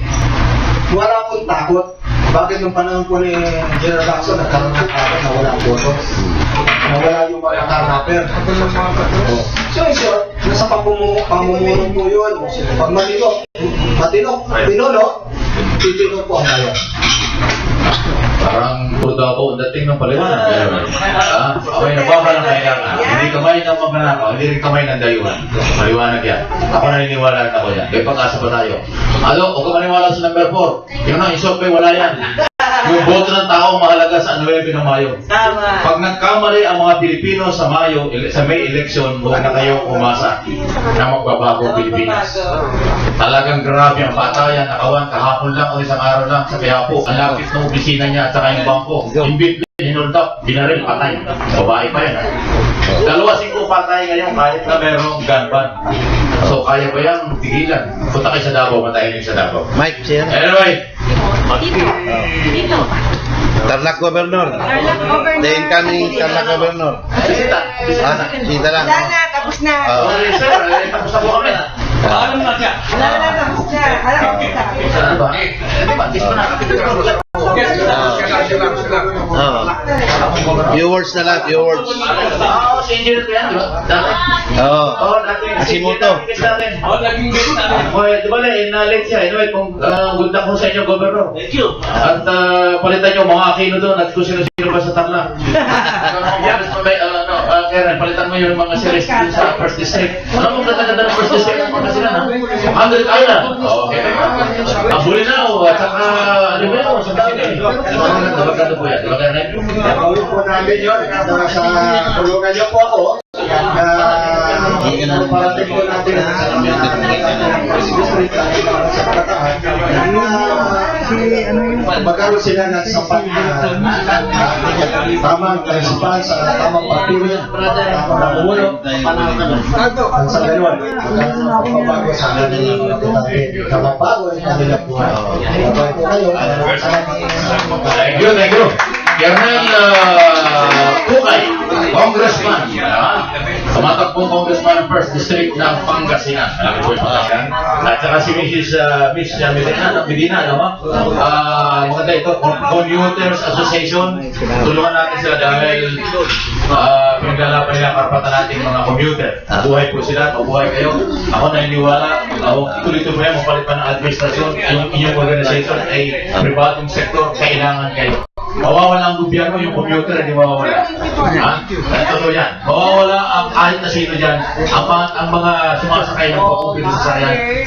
Wala akong takot. Bakit nung panahon po ni General Lacson, nagkaroon ng takot na wala ang boto? Nawala yung mga karnaper. So in short, nasa pamumuno po yun. Pag matino, pinuno, titino po ang bayan. Parang puro ako ang dating ng paliwanag. Kamay na baka ng kailangan. Hindi kamay ng magnanakaw, hindi rin kamay ng dayuhan. Maliwanag yan. Ako naniniwala ako yan. Kaya pag-asa pa tayo. Huwag ka maniwala sa number 4. Yung na, isope, wala yan. Yung boto ng tao mahalaga sa 9 ng Mayo. Tama. Pag nagkamali ang mga Pilipino sa Mayo, sa May election, huwag na kayo umasa na magbabago ang Pilipinas. Talagang grabe ang batayan, nakawan, kahapon lang o isang araw lang sa Quiapo. Ang lapit ng opisina niya at saka yung bangko. Imbit hinuld up, binaril, patay. Babae pa yan. Dalawa 5 patay ngayon kahit na merong gun ban. So kaya ba yan tigilan? Punta kayo sa Davao, matayin sa Davao. Mike, siya na. Anyway, Tarlac Governor. The incoming Tarlac Governor. Sita. Sita lang. Wala na, tapos na. Sir, tapos na po kami. Wala na, tapos na. Alam ko kita. Ano ba? Batis mo na. Few words na lang, few words. Si Engineer ko yan, di ba? Dati. Dati. Hashimoto. Naging guest natin. Di ba na-late siya. Anyway, kung good luck po sa inyo, Governor. Thank you. At palitan nyo mga Aquino doon at kung sino-sino ba sa Tarlac. Karen, palitan mo yung mga series dun sa First District. Alam mo, ganda-ganda ng First District ng Pangasinan, ha? 100 Island. Okay. Ang Bulinaw, at saka, ano ba yun, sa Pangasinan. Maganda po yan. Maganda yun. Gagawin po namin yun. Sa tulungan niyo po ako. Parating po natin magkaroon sila ng sapat na tamang response sa tamang patuloy, tamang namulong, at sa ganoon, magpapago sa kanilang kapabago ng kanilang buhay. Mabay po kayo. Thank you. Colonel Tukay, Congressman. Tumatakbong Congressman ng First District ng Pangasinan. Alam po yung Pangasinan. At saka si Miss Medina, no? Maganda ito, Commuters Association. Tulungan natin sila dahil pinaglalaban nila karapatan natin mga commuter. Buhay po sila, mabuhay kayo. Ako naniniwala, tuloy-tuloy yan, mapalit pa ng administrasyon. Yung inyong organization ay pribadong sektor, kailangan kayo. Mawawala ang gobyerno, yung commuter, hindi mawawala. Totoo yan. Mawawala ang kahit na sino dyan. Ang mga sumasakay ng pagkumpito sa sayan.